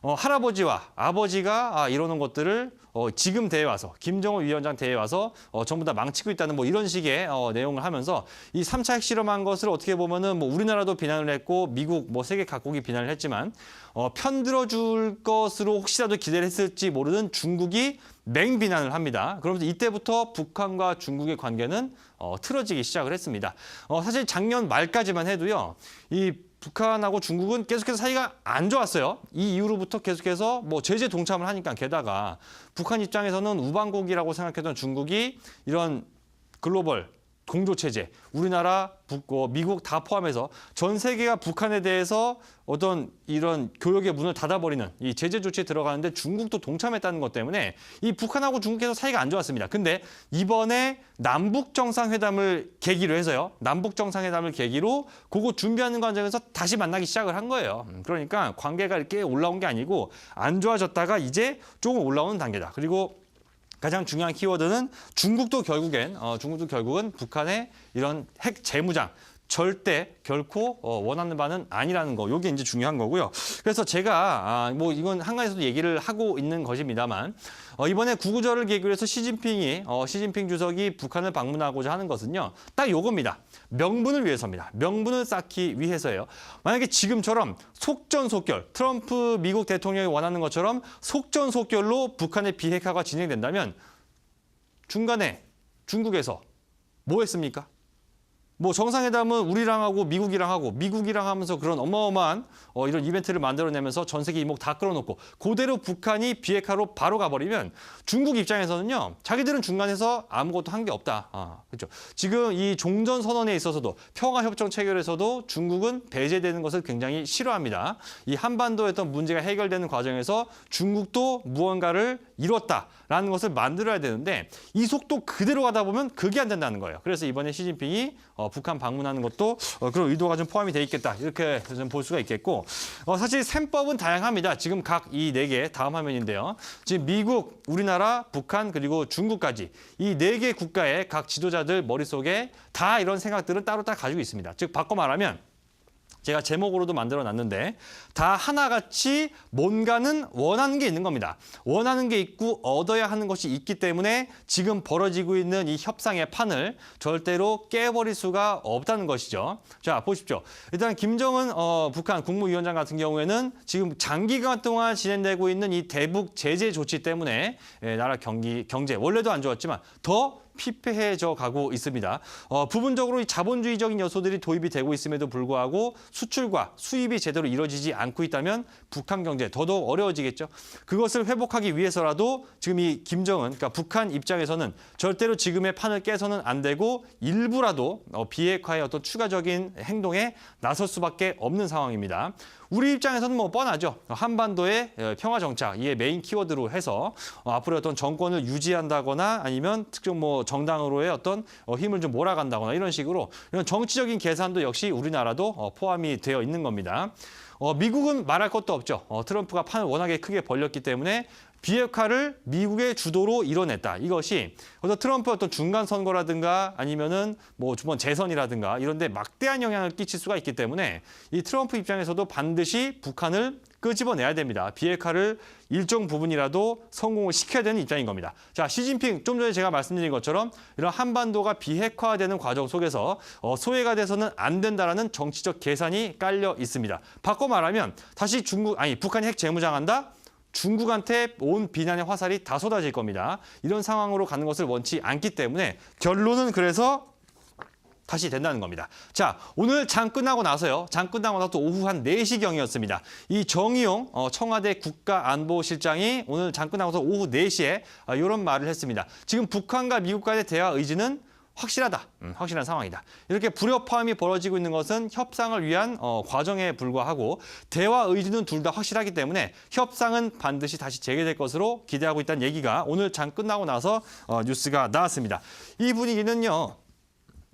[SPEAKER 2] 할아버지와 아버지가 이러는 것들을 지금 대에 와서 김정은 위원장 대에 와서 전부 다 망치고 있다는 뭐 이런 식의 내용을 하면서 이 3차 핵실험한 것을 어떻게 보면은 뭐 우리나라도 비난을 했고 미국 뭐 세계 각국이 비난을 했지만 편들어 줄 것으로 혹시라도 기대를 했을지 모르는 중국이 맹비난을 합니다. 그러면서 이때부터 북한과 중국의 관계는 틀어지기 시작을 했습니다. 사실 작년 말까지만 해도요. 이 북한하고 중국은 계속해서 사이가 안 좋았어요. 이 이후로부터 계속해서 뭐 제재 동참을 하니까 게다가 북한 입장에서는 우방국이라고 생각했던 중국이 이런 글로벌 공조체제, 우리나라, 미국 다 포함해서 전 세계가 북한에 대해서 어떤 이런 교역의 문을 닫아버리는 이 제재 조치에 들어가는데 중국도 동참했다는 것 때문에 이 북한하고 중국에서 사이가 안 좋았습니다. 근데 이번에 남북 정상회담을 계기로 해서요. 남북 정상회담을 계기로 그거 준비하는 과정에서 다시 만나기 시작을 한 거예요. 그러니까 관계가 이렇게 올라온 게 아니고 안 좋아졌다가 이제 조금 올라오는 단계다. 그리고 가장 중요한 키워드는 중국도 결국은 북한의 이런 핵 재무장 절대 결코 원하는 바는 아니라는 거. 이게 이제 중요한 거고요. 그래서 제가 뭐 이건 한가에서도 얘기를 하고 있는 것입니다만 이번에 구구절을 계기로 해서 시진핑 주석이 북한을 방문하고자 하는 것은요. 딱 요겁니다. 명분을 위해서입니다. 명분을 쌓기 위해서예요. 만약에 지금처럼 속전속결, 트럼프 미국 대통령이 원하는 것처럼 속전속결로 북한의 비핵화가 진행된다면 중간에 중국에서 뭐 했습니까? 뭐 정상회담은 우리랑 하고 미국이랑 하면서 그런 어마어마한 이런 이벤트를 만들어내면서 전 세계 이목 다 끌어놓고 그대로 북한이 비핵화로 바로 가버리면 중국 입장에서는요. 자기들은 중간에서 아무것도 한 게 없다. 그렇죠. 지금 이 종전선언에 있어서도 평화협정 체결에서도 중국은 배제되는 것을 굉장히 싫어합니다. 이 한반도의 어떤 문제가 해결되는 과정에서 중국도 무언가를 이뤘다라는 것을 만들어야 되는데 이 속도 그대로 가다 보면 그게 안 된다는 거예요. 그래서 이번에 시진핑이 북한 방문하는 것도 그런 의도가 좀 포함이 돼 있겠다. 이렇게 좀 볼 수가 있겠고 사실 셈법은 다양합니다. 지금 각 이 4개 다음 화면인데요. 지금 미국, 우리나라, 북한 그리고 중국까지 이 4개 국가의 각 지도자들 머릿속에 다 이런 생각들은 따로 가지고 있습니다. 즉 바꿔 말하면 제가 제목으로도 만들어놨는데 다 하나같이 뭔가는 원하는 게 있는 겁니다. 원하는 게 있고 얻어야 하는 것이 있기 때문에 지금 벌어지고 있는 이 협상의 판을 절대로 깨버릴 수가 없다는 것이죠. 자, 보십시오. 일단 김정은 북한 국무위원장 같은 경우에는 지금 장기간 동안 진행되고 있는 이 대북 제재 조치 때문에 나라 경제 원래도 안 좋았지만 더 피폐해져 가고 있습니다. 부분적으로 이 자본주의적인 요소들이 도입이 되고 있음에도 불구하고 수출과 수입이 제대로 이루어지지 않고 있다면 북한 경제 더더욱 어려워지겠죠. 그것을 회복하기 위해서라도 지금 이 김정은, 그러니까 북한 입장에서는 절대로 지금의 판을 깨서는 안 되고 일부라도 비핵화의 어떤 추가적인 행동에 나설 수밖에 없는 상황입니다. 우리 입장에서는 뭐 뻔하죠. 한반도의 평화 정착, 이게 메인 키워드로 해서 앞으로 어떤 정권을 유지한다거나 아니면 특정 뭐 정당으로의 어떤 힘을 좀 몰아간다거나 이런 식으로 이런 정치적인 계산도 역시 우리나라도 포함이 되어 있는 겁니다. 미국은 말할 것도 없죠. 트럼프가 판을 워낙에 크게 벌렸기 때문에 비핵화를 미국의 주도로 이뤄냈다. 이것이 어떤 트럼프의 어떤 중간 선거라든가 아니면은 뭐 주번 재선이라든가 이런 데 막대한 영향을 끼칠 수가 있기 때문에 이 트럼프 입장에서도 반드시 북한을 끄집어내야 됩니다. 비핵화를 일정 부분이라도 성공을 시켜야 되는 입장인 겁니다. 자, 시진핑 좀 전에 제가 말씀드린 것처럼 이런 한반도가 비핵화되는 과정 속에서 소외가 돼서는 안 된다라는 정치적 계산이 깔려 있습니다. 바꿔 말하면 다시 북한이 핵 재무장한다? 중국한테 온 비난의 화살이 다 쏟아질 겁니다. 이런 상황으로 가는 것을 원치 않기 때문에 결론은 그래서 다시 된다는 겁니다. 자, 오늘 장 끝나고 나서요. 장 끝나고 나서 또 오후 한 4시경이었습니다. 이 정의용 청와대 국가안보실장이 오늘 장 끝나고서 오후 4시에 이런 말을 했습니다. 지금 북한과 미국 간의 대화 의지는 확실하다. 확실한 상황이다. 이렇게 불협화음이 벌어지고 있는 것은 협상을 위한 과정에 불과하고 대화 의지는 둘 다 확실하기 때문에 협상은 반드시 다시 재개될 것으로 기대하고 있다는 얘기가 오늘 장 끝나고 나서 뉴스가 나왔습니다. 이 분위기는요.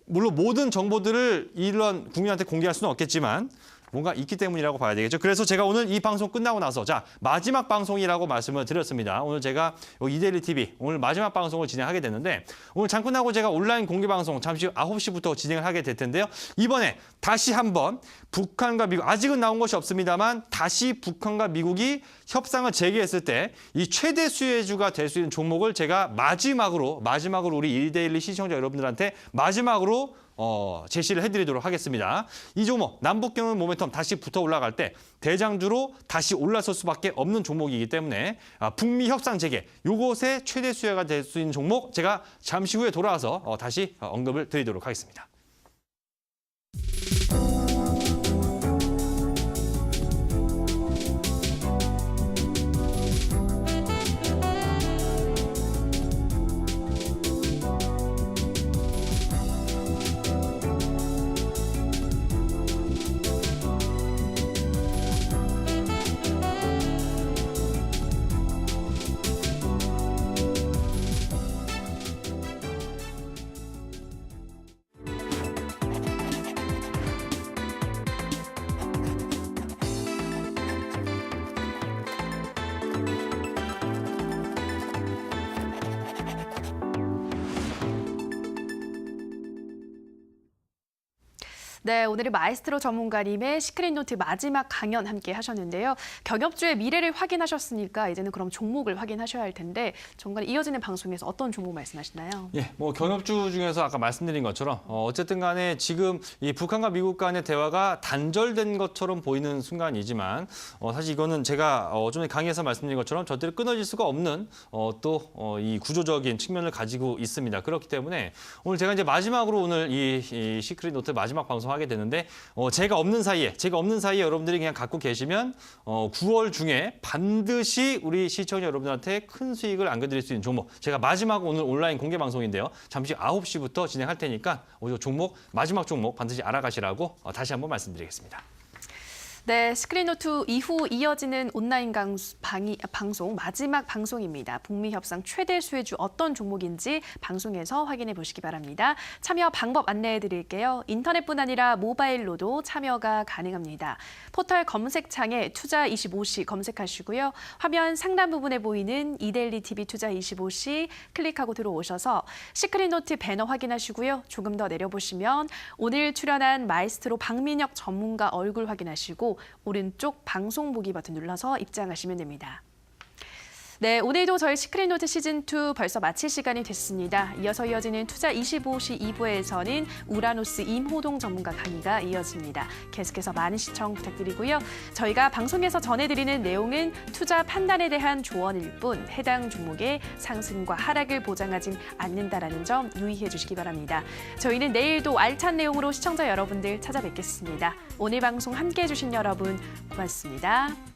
[SPEAKER 2] 물론 모든 정보들을 이런 국민한테 공개할 수는 없겠지만 뭔가 있기 때문이라고 봐야 되겠죠. 그래서 제가 오늘 이 방송 끝나고 나서 자 마지막 방송이라고 말씀을 드렸습니다. 오늘 제가 이데일리 TV 오늘 마지막 방송을 진행하게 됐는데 오늘 장 끝나고 제가 온라인 공개 방송 잠시 후 9시부터 진행을 하게 될 텐데요. 이번에 다시 한번 북한과 미국 아직은 나온 것이 없습니다만 다시 북한과 미국이 협상을 재개했을 때 이 최대 수혜주가 될 수 있는 종목을 제가 마지막으로 우리 이데일리 시청자 여러분들한테 마지막으로 제시를 해드리도록 하겠습니다. 이 종목 남북경은 모멘텀 다시 붙어 올라갈 때 대장주로 다시 올라설 수밖에 없는 종목이기 때문에 북미 협상 재개 요것의 최대 수혜가 될 수 있는 종목 제가 잠시 후에 돌아와서 다시 언급을 드리도록 하겠습니다.
[SPEAKER 1] 네, 오늘은 마에스트로 전문가님의 시크릿노트 마지막 강연 함께 하셨는데요. 경협주의 미래를 확인하셨으니까 이제는 그럼 종목을 확인하셔야 할 텐데 전문가님 이어지는 방송에서 어떤 종목 말씀하시나요?
[SPEAKER 2] 예, 경협주 중에서 아까 말씀드린 것처럼 어쨌든 간에 지금 이 북한과 미국 간의 대화가 단절된 것처럼 보이는 순간이지만 사실 이거는 제가 좀 전에 강의에서 말씀드린 것처럼 절대로 끊어질 수가 없는 또 이 구조적인 측면을 가지고 있습니다. 그렇기 때문에 오늘 제가 이제 마지막으로 오늘 이 시크릿노트 마지막 방송 하게 되는데 제가 없는 사이에 여러분들이 그냥 갖고 계시면 9월 중에 반드시 우리 시청자 여러분들한테 큰 수익을 안겨드릴 수 있는 종목 제가 마지막 오늘 온라인 공개 방송인데요. 잠시 9시부터 진행할 테니까 종목 마지막 종목 반드시 알아가시라고 다시 한번 말씀드리겠습니다.
[SPEAKER 1] 네, 시크릿노트 이후 이어지는 온라인 방송 마지막 방송입니다. 북미 협상 최대 수혜주 어떤 종목인지 방송에서 확인해 보시기 바랍니다. 참여 방법 안내해 드릴게요. 인터넷뿐 아니라 모바일로도 참여가 가능합니다. 포털 검색창에 투자25시 검색하시고요. 화면 상단 부분에 보이는 이데일리 TV 투자25시 클릭하고 들어오셔서 시크릿노트 배너 확인하시고요. 조금 더 내려보시면 오늘 출연한 마에스트로 박민혁 전문가 얼굴 확인하시고 오른쪽 방송 보기 버튼 눌러서 입장하시면 됩니다. 네, 오늘도 저희 시크릿노트 시즌2 벌써 마칠 시간이 됐습니다. 이어서 이어지는 투자25시 2부에서는 우라노스 임호동 전문가 강의가 이어집니다. 계속해서 많은 시청 부탁드리고요. 저희가 방송에서 전해드리는 내용은 투자 판단에 대한 조언일 뿐 해당 종목의 상승과 하락을 보장하진 않는다라는 점 유의해 주시기 바랍니다. 저희는 내일도 알찬 내용으로 시청자 여러분들 찾아뵙겠습니다. 오늘 방송 함께해 주신 여러분 고맙습니다.